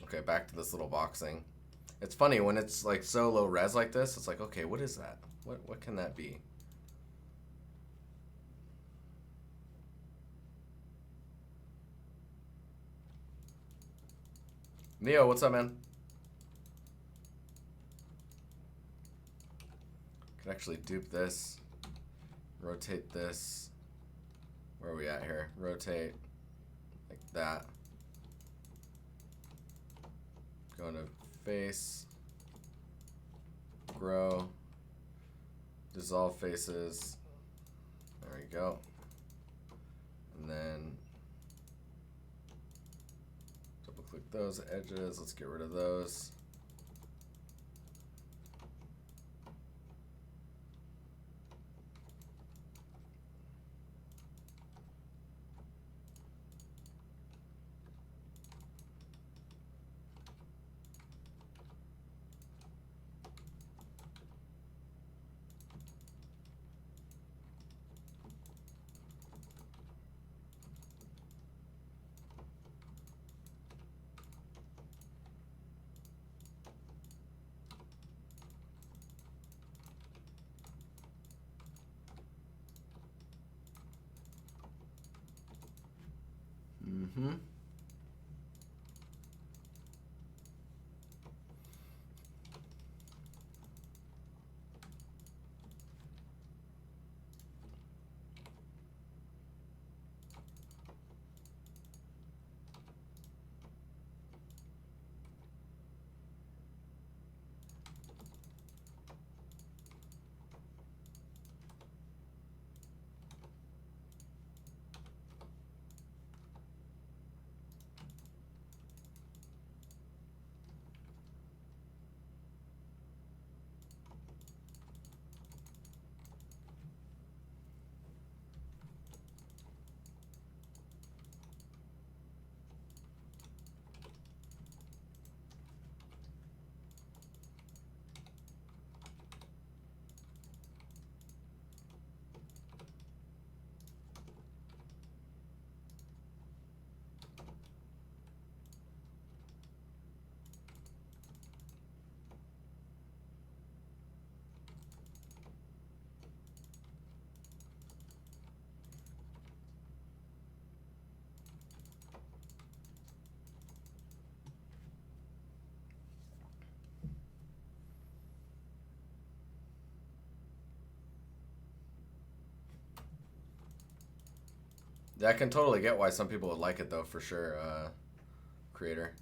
Okay, back to this little box thing. It's funny when it's like so low res like this, it's like, okay, what is that? What can that be? Neo, what's up, man? Could actually dupe this, rotate this. Where are we at here? Rotate like that. Go into face, grow, dissolve faces. There we go. And then double click those edges. Let's get rid of those. Mm-hmm. Yeah, I can totally get why some people would like it though, for sure. Creator.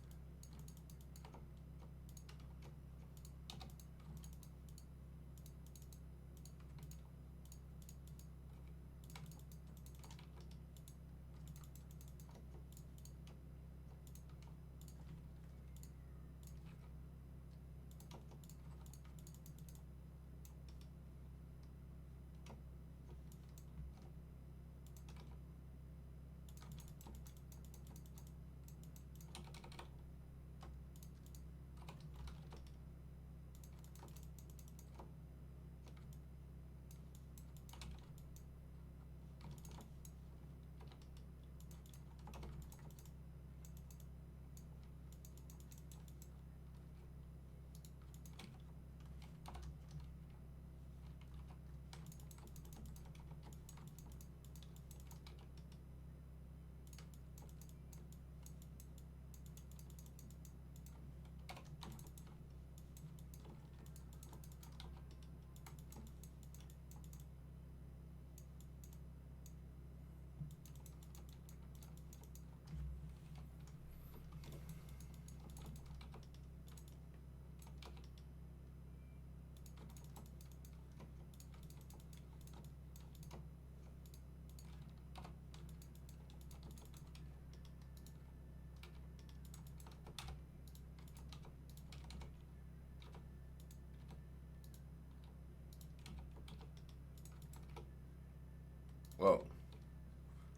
Whoa.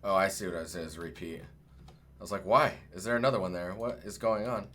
Oh, I see what I was saying is repeat. I was like, why? Is there another one there? What is going on?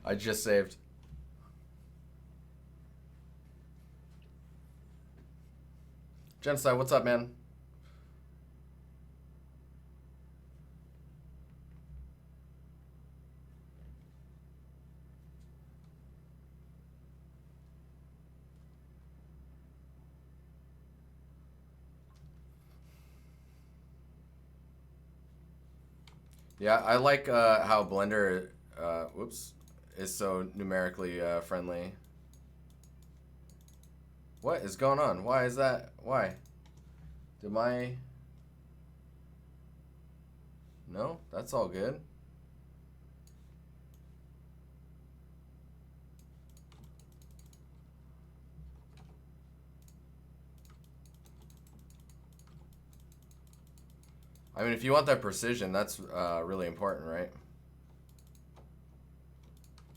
I just saved. Genocide, what's up, man? Yeah, I like how Blender, whoops, is so numerically friendly. What is going on? Why is that? Why? Did my... No, that's all good. I mean, if you want that precision, that's really important, right?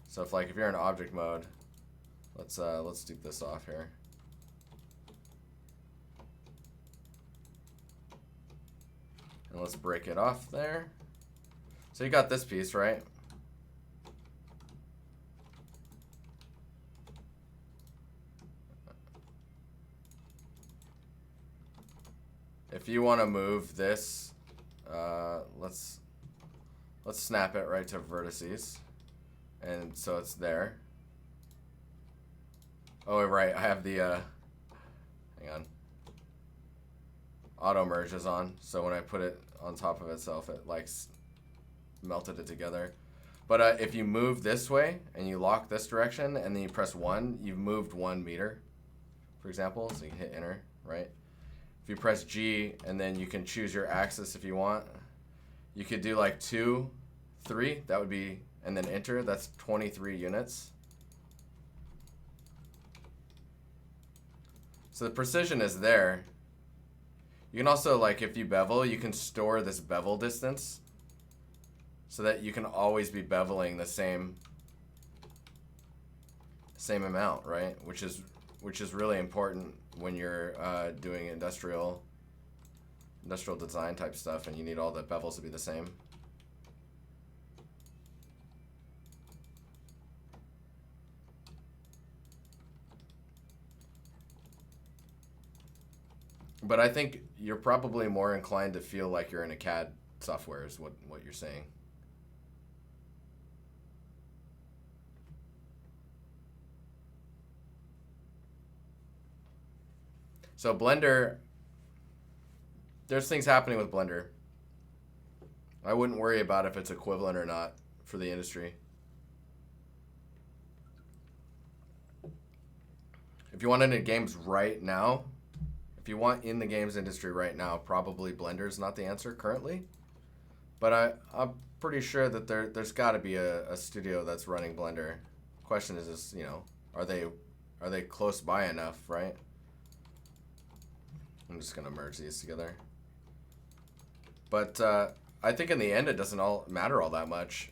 So if you're in object mode, let's dupe this off here. And let's break it off there. So you got this piece, right? If you want to move this, let's snap it right to vertices, and so it's there. Oh, right, I have the hang on, auto merge is on, so when I put it on top of itself, it like melted it together. But if you move this way and you lock this direction and then you press 1, you've moved 1 meter, for example. So you can hit enter, right? If you press G and then you can choose your axis if you want. You could do like 2, 3, that would be, and then enter, that's 23 units. So the precision is there. You can also, like, if you bevel, you can store this bevel distance so that you can always be beveling the same amount, right? Which is really important when you're doing industrial design type stuff and you need all the bevels to be the same. But I think you're probably more inclined to feel like you're in a CAD software is what you're saying. So Blender, there's things happening with Blender. I wouldn't worry about if it's equivalent or not for the industry. If you want into games right now, if you want in the games industry right now, probably Blender is not the answer currently. But I'm pretty sure that there's got to be a studio that's running Blender. Question is just, you know, are they close by enough, right? I'm just gonna merge these together. But I think in the end it doesn't all matter all that much.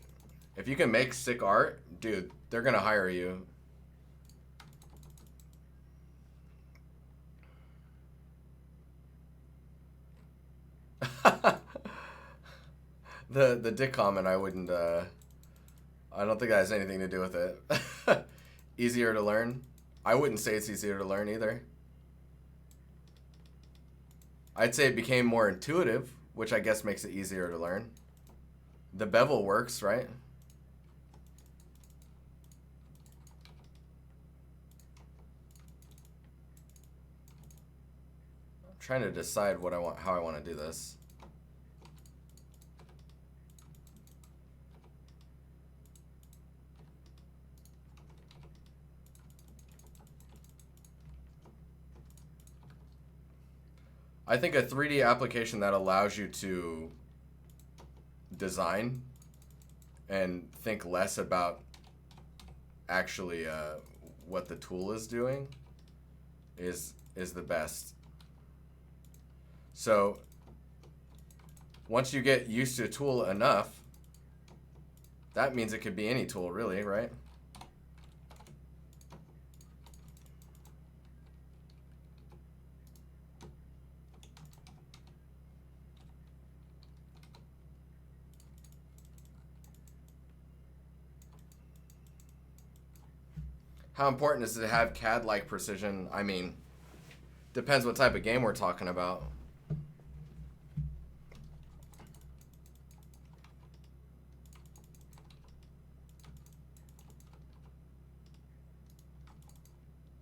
If you can make sick art, dude, they're gonna hire you. The dick comment, I wouldn't. I don't think that has anything to do with it. Easier to learn. I wouldn't say it's easier to learn either. I'd say it became more intuitive, which I guess makes it easier to learn. The bevel works, right? I'm trying to decide what I want, how I want to do this. I think a 3D application that allows you to design and think less about actually what the tool is doing is the best. So once you get used to a tool enough, that means it could be any tool really, right? How important is it to have CAD-like precision? I mean, depends what type of game we're talking about.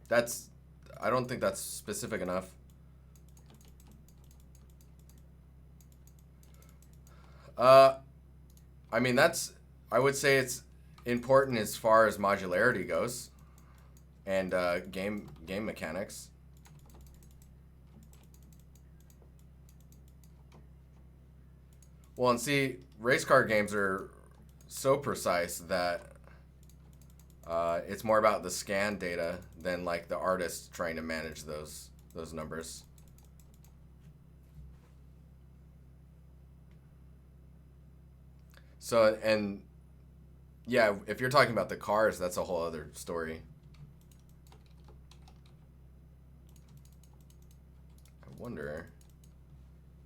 I don't think that's specific enough. I mean, I would say it's important as far as modularity goes, and game mechanics. Well, and see, race car games are so precise that it's more about the scan data than like the artist trying to manage those numbers. So, and yeah, if you're talking about the cars, that's a whole other story. I wonder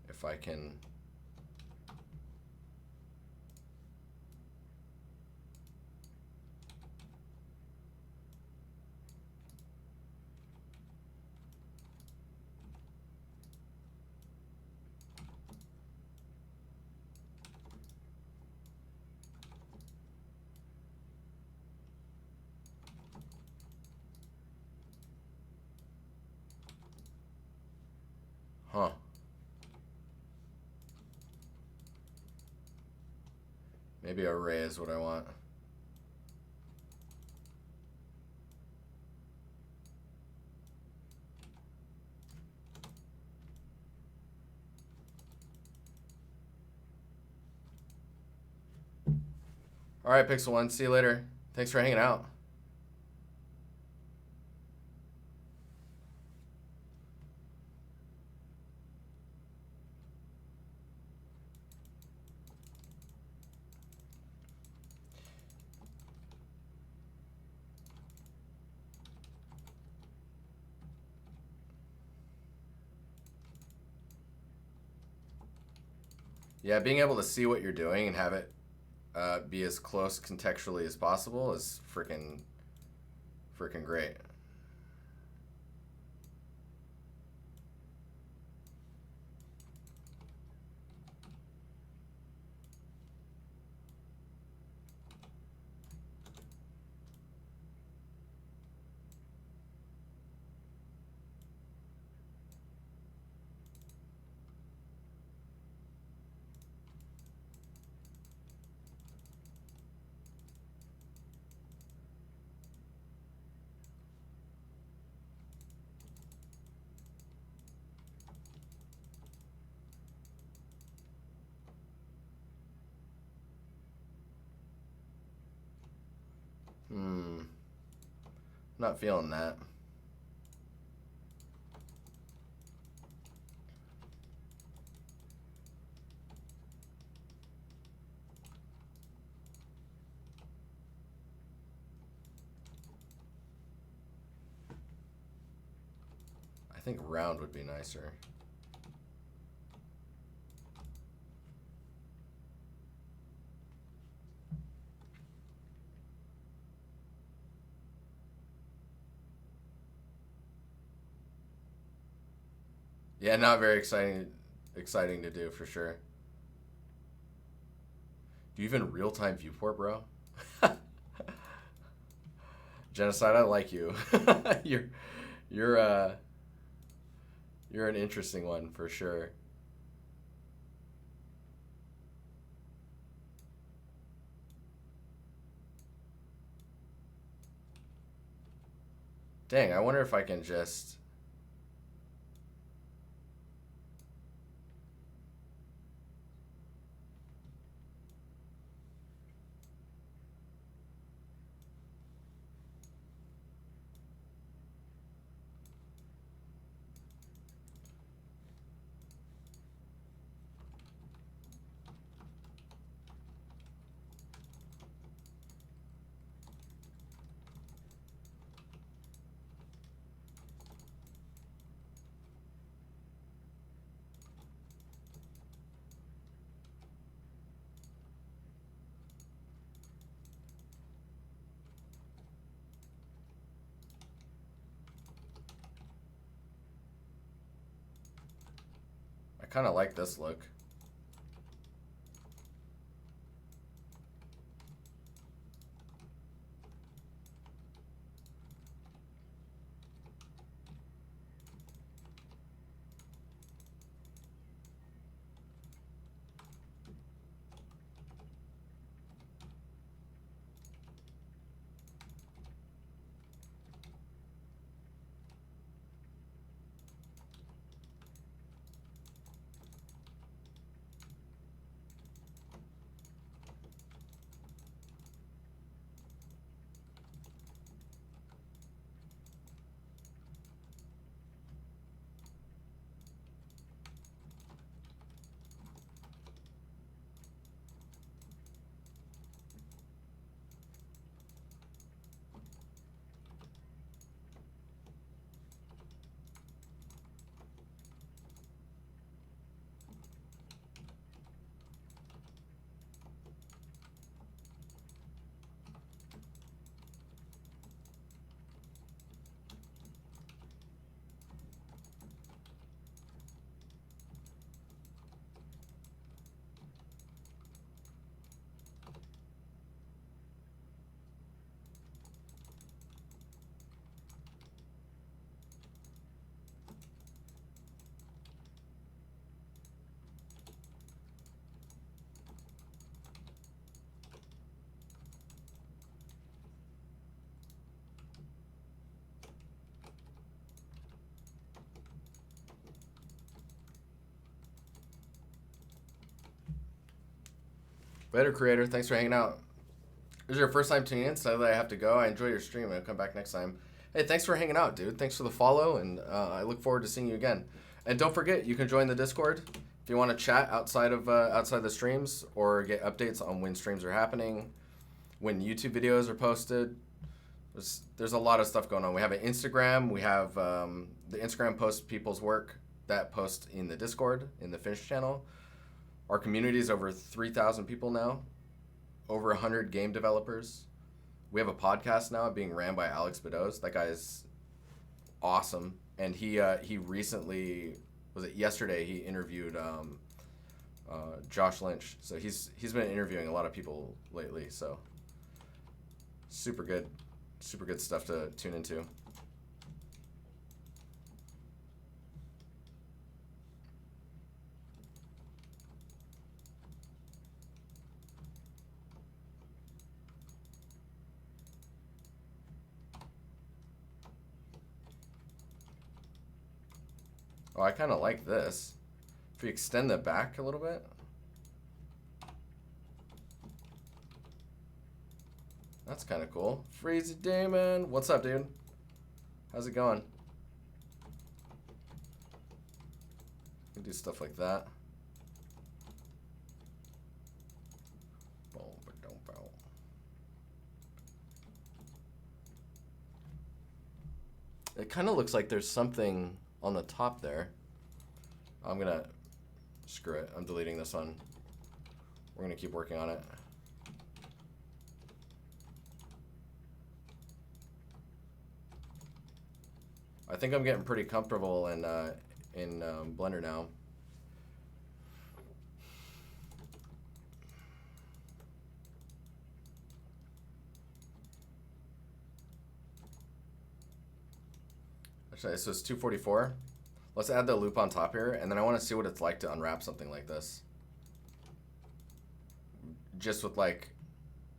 if I can... Huh. Maybe array is what I want. All right, Pixel One. See you later. Thanks for hanging out. Yeah, being able to see what you're doing and have it be as close contextually as possible is freaking great. Not feeling that. I think round would be nicer. Yeah, not very exciting to do for sure. Do you even real-time viewport, bro? Genocide, I like you. you're an interesting one for sure. Dang, I wonder if I can just... kind of like this look. Later, creator. Thanks for hanging out. This is your first time tuning in, so that I have to go. I enjoy your stream. I'll come back next time. Hey, thanks for hanging out, dude. Thanks for the follow, and I look forward to seeing you again. And don't forget, you can join the Discord if you want to chat outside the streams or get updates on when streams are happening, when YouTube videos are posted. There's a lot of stuff going on. We have an Instagram. We have the Instagram posts people's work that post in the Discord, in the Finch channel. Our community is over 3,000 people now, over 100 game developers. We have a podcast now being ran by Alex Bedoz. That guy is awesome. And he recently, was it yesterday, he interviewed Josh Lynch. So he's been interviewing a lot of people lately. So super good stuff to tune into. Oh, I kind of like this. If we extend the back a little bit. That's kind of cool. Freezy Damon. What's up, dude? How's it going? You can do stuff like that. It kind of looks like there's something on the top there. I'm gonna screw it. I'm deleting this one. We're gonna keep working on it. I think I'm getting pretty comfortable in Blender now. Actually, so it's 244. Let's add the loop on top here, and then I want to see what it's like to unwrap something like this. Just with like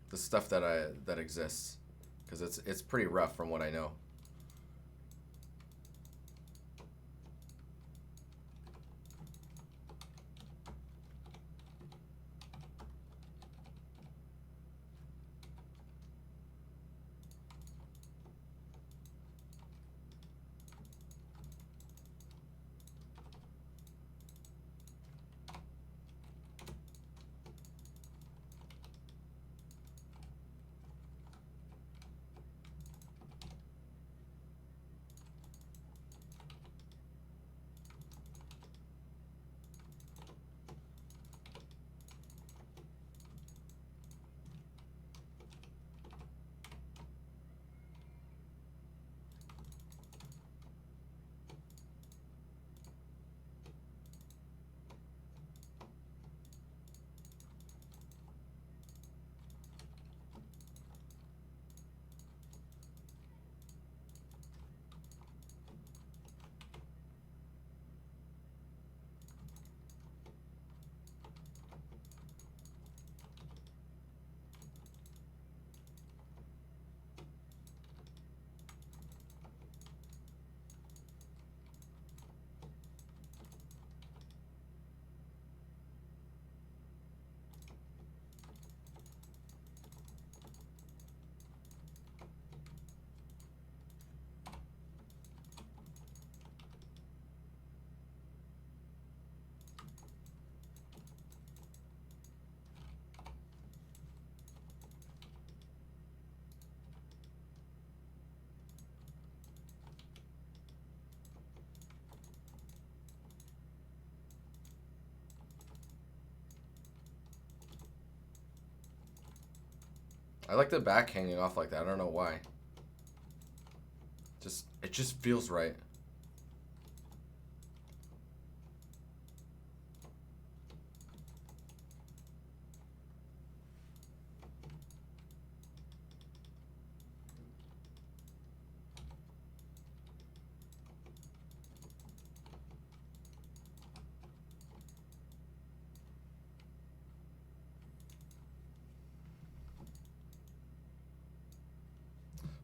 the stuff that exists, because it's pretty rough from what I know. I like the back hanging off like that. I don't know why. It just feels right.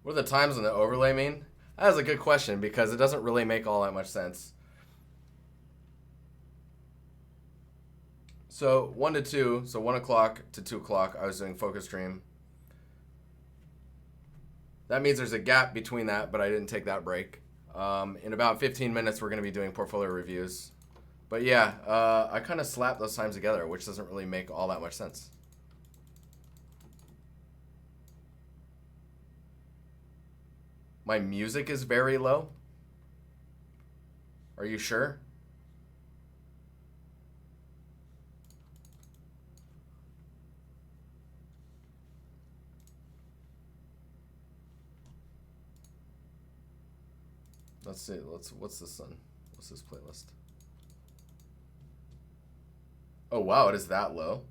What are the times on the overlay mean? That is a good question because it doesn't really make all that much sense. So 1 to 2, so 1 o'clock to 2 o'clock, I was doing focus stream. That means there's a gap between that, but I didn't take that break. In about 15 minutes, we're going to be doing portfolio reviews. But yeah, I kind of slapped those times together, which doesn't really make all that much sense. My music is very low. Are you sure? Let's see. What's this one? What's this playlist? Oh wow, it is that low.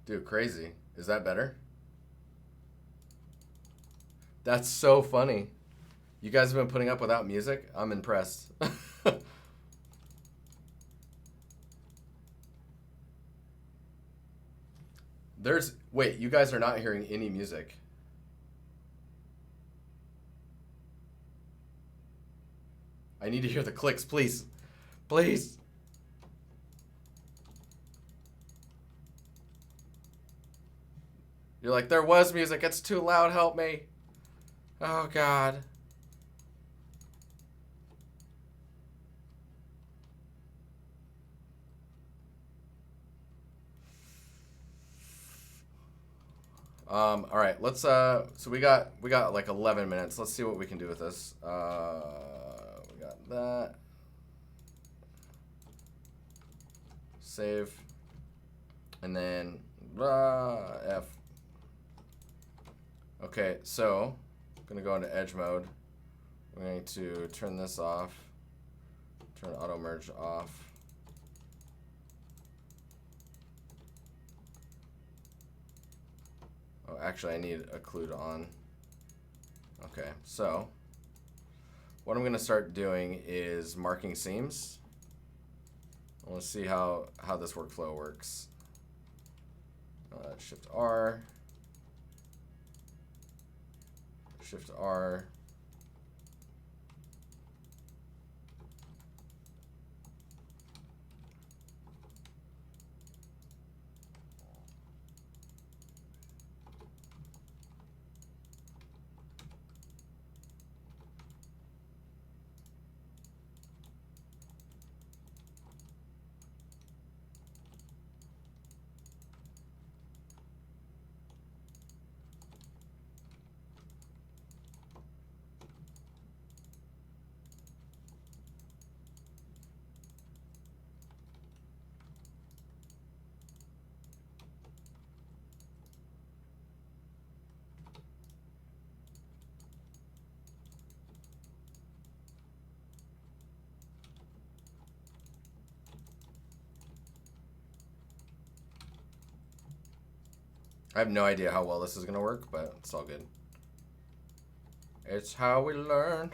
Dude, crazy. Is that better? That's so funny. You guys have been putting up without music? I'm impressed. Wait, you guys are not hearing any music. I need to hear the clicks, please. Please. You're like, there was music. It's too loud. Help me. Oh, God. All right, let's so we got like 11 minutes. Let's see what we can do with this. We got that. Save. And then F. Okay, so I'm gonna go into edge mode. We're going to turn this off. Turn auto merge off. Oh, actually, I need occlude on. Okay, so what I'm going to start doing is marking seams. I want to see how this workflow works. Shift R. Shift R. I have no idea how well this is going to work, but it's all good. It's how we learn.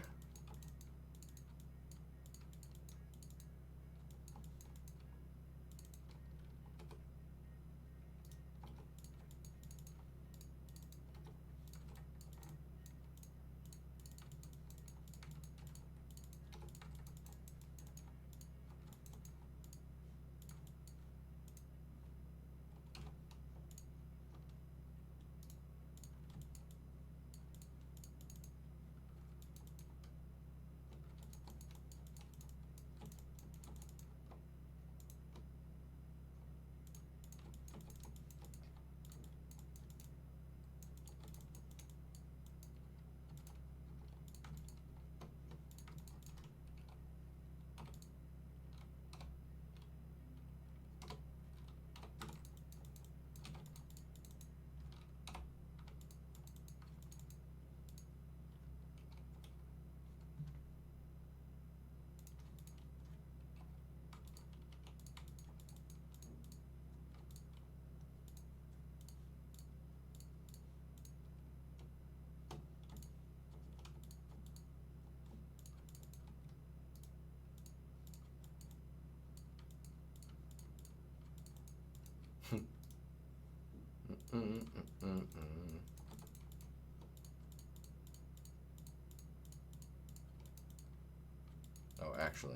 Oh, actually.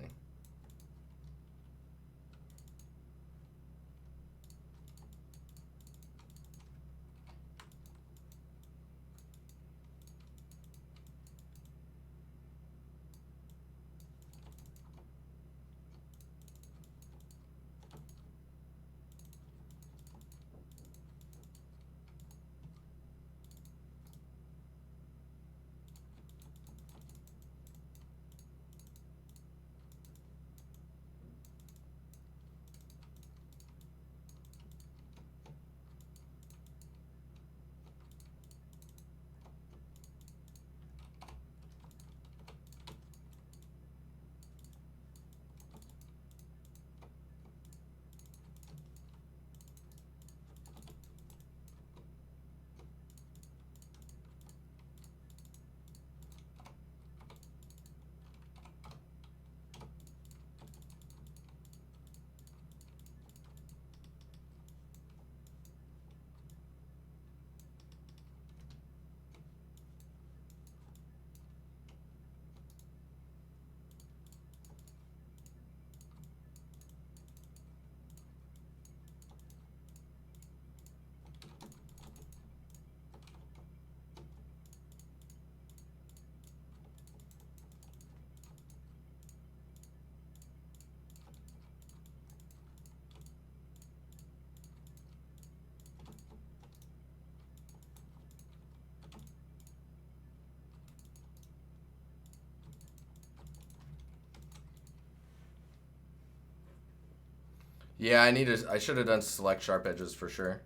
Yeah, I should have done select sharp edges for sure.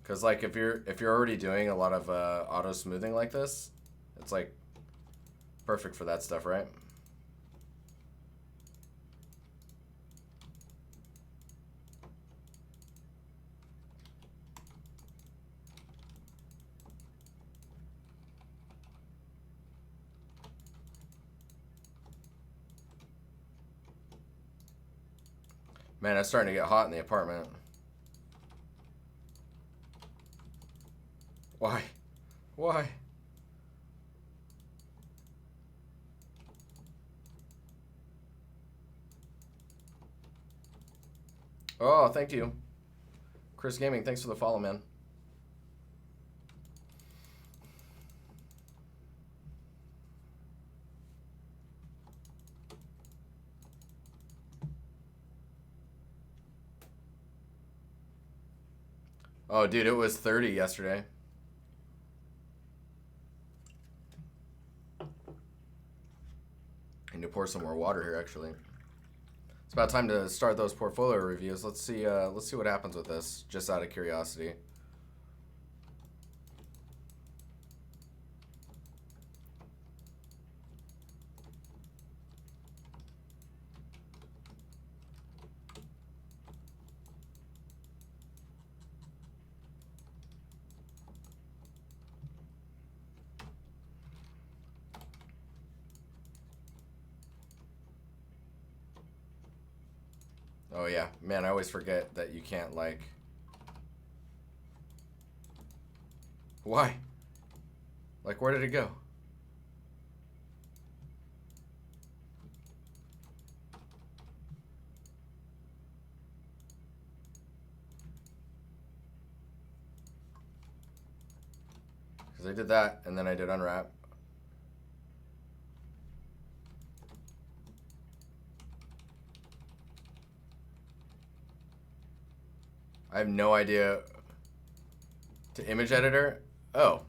Cause like if you're already doing a lot of auto smoothing like this, it's like perfect for that stuff, right? Man, it's starting to get hot in the apartment. Why? Why? Oh, thank you. Chris Gaming, thanks for the follow, man. Oh, dude, it was 30 yesterday. I need to pour some more water here, actually. It's about time to start those portfolio reviews. Let's see what happens with this, just out of curiosity. Oh yeah, man, I always forget that you can't like... Why? Like, where did it go? Because I did that, and then I did unwrap. I have no idea. To image editor? Oh.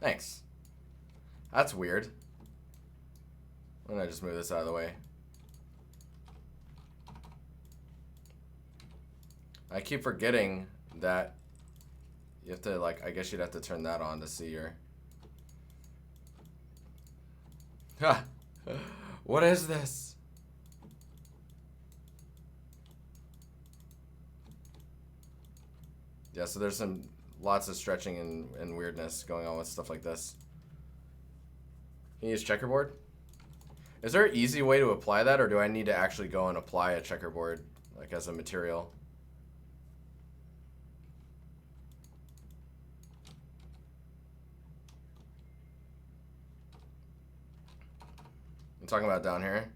Thanks. That's weird. Why don't I just move this out of the way? I keep forgetting that you have to, like, I guess you'd have to turn that on to see your... Ha! What is this? Yeah, so there's lots of stretching and weirdness going on with stuff like this. Can you use checkerboard? Is there an easy way to apply that, or do I need to actually go and apply a checkerboard, like as a material? I'm talking about down here.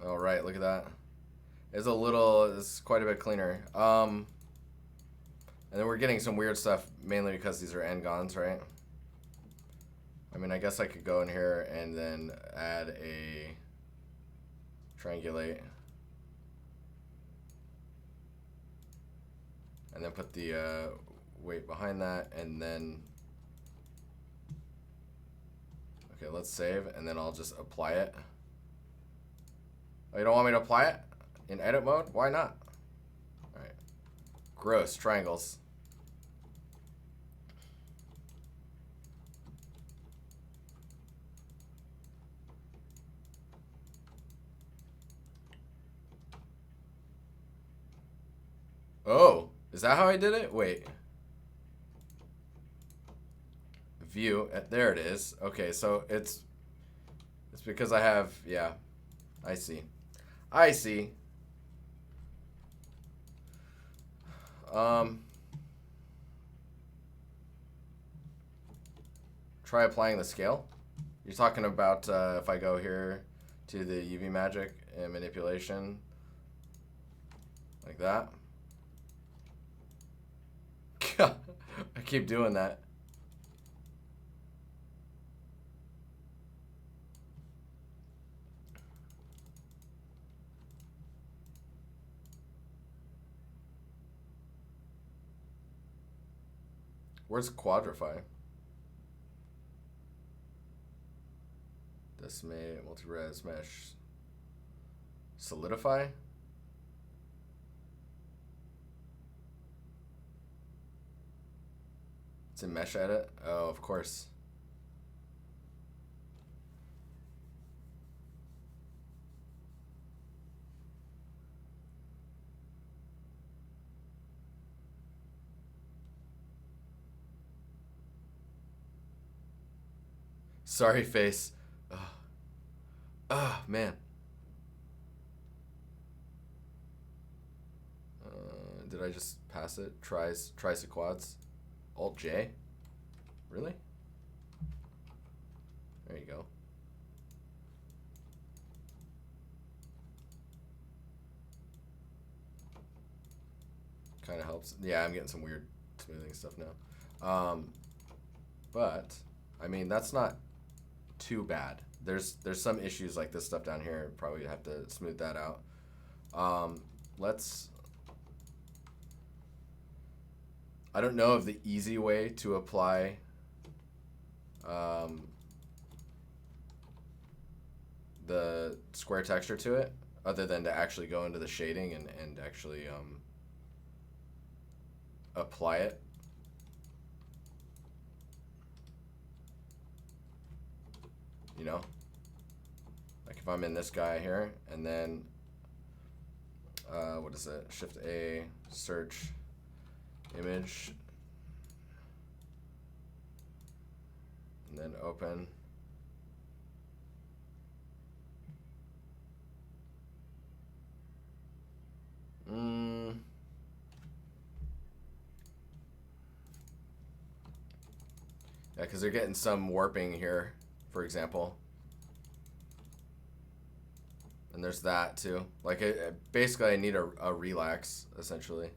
All right, look at that. It's quite a bit cleaner. And then we're getting some weird stuff, mainly because these are n-gons, right? I mean, I guess I could go in here and then add a triangulate. And then put the weight behind that, and then... Okay, let's save, and then I'll just apply it. Oh, you don't want me to apply it in edit mode? Why not? All right. Gross triangles. Oh, is that how I did it? Wait. View. There it is. Okay, so it's because I have, yeah. I see. I see. Try applying the scale. You're talking about if I go here to the UV magic and manipulation, like that. I keep doing that. Where's Quadrify? Decimate, multi-res, mesh. Solidify? It's in mesh edit? Oh, of course. Sorry, face. Man. Did I just pass it? Tries quads. Alt J? Really? There you go. Kind of helps. Yeah, I'm getting some weird smoothing stuff now. But, I mean, that's not too bad. There's some issues like this stuff down here. Probably have to smooth that out. I don't know of the easy way to apply the square texture to it, other than to actually go into the shading and actually apply it. You know, like if I'm in this guy here, and then what is it? Shift A, search, image, and then open. Yeah, because they're getting some warping here, for example. And there's that too. Like, basically I need a relax, essentially.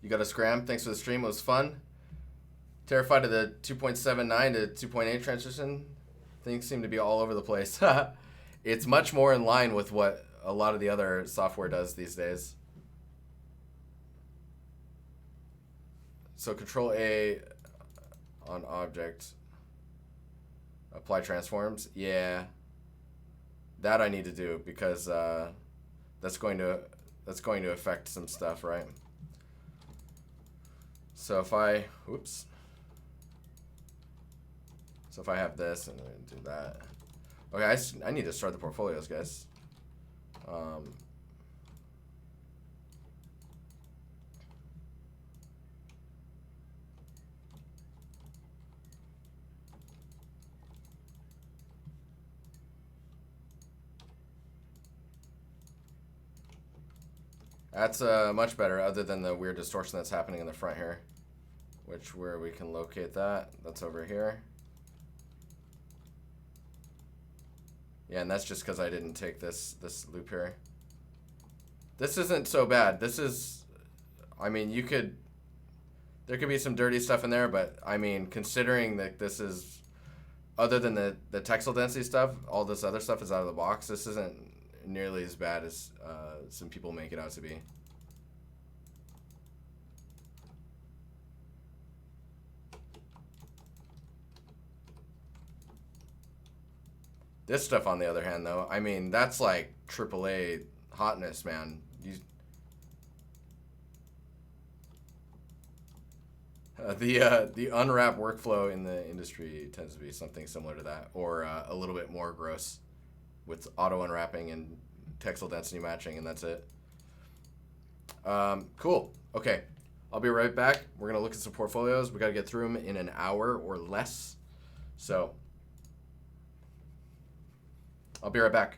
You got a scram. Thanks for the stream. It was fun. Terrified of the 2.79 to 2.8 transition. Things seem to be all over the place. It's much more in line with what a lot of the other software does these days. So Control A on object. Apply transforms. Yeah. That I need to do because that's going to affect some stuff, right? So if I, oops. So if I have this and do that. Okay, I need to start the portfolios, guys. That's much better, other than the weird distortion that's happening in the front here. Where we can locate that. That's over here. Yeah, and that's just because I didn't take this loop here. This isn't so bad. This is, I mean, there could be some dirty stuff in there, but I mean, considering that this is, other than the textile density stuff, all this other stuff is out of the box. This isn't nearly as bad as some people make it out to be. This stuff, on the other hand, though, I mean, that's like AAA hotness, man. The unwrap workflow in the industry tends to be something similar to that, or a little bit more gross, with auto unwrapping and textile density matching, and that's it. Cool. Okay, I'll be right back. We're gonna look at some portfolios. We gotta get through them in an hour or less, so I'll be right back.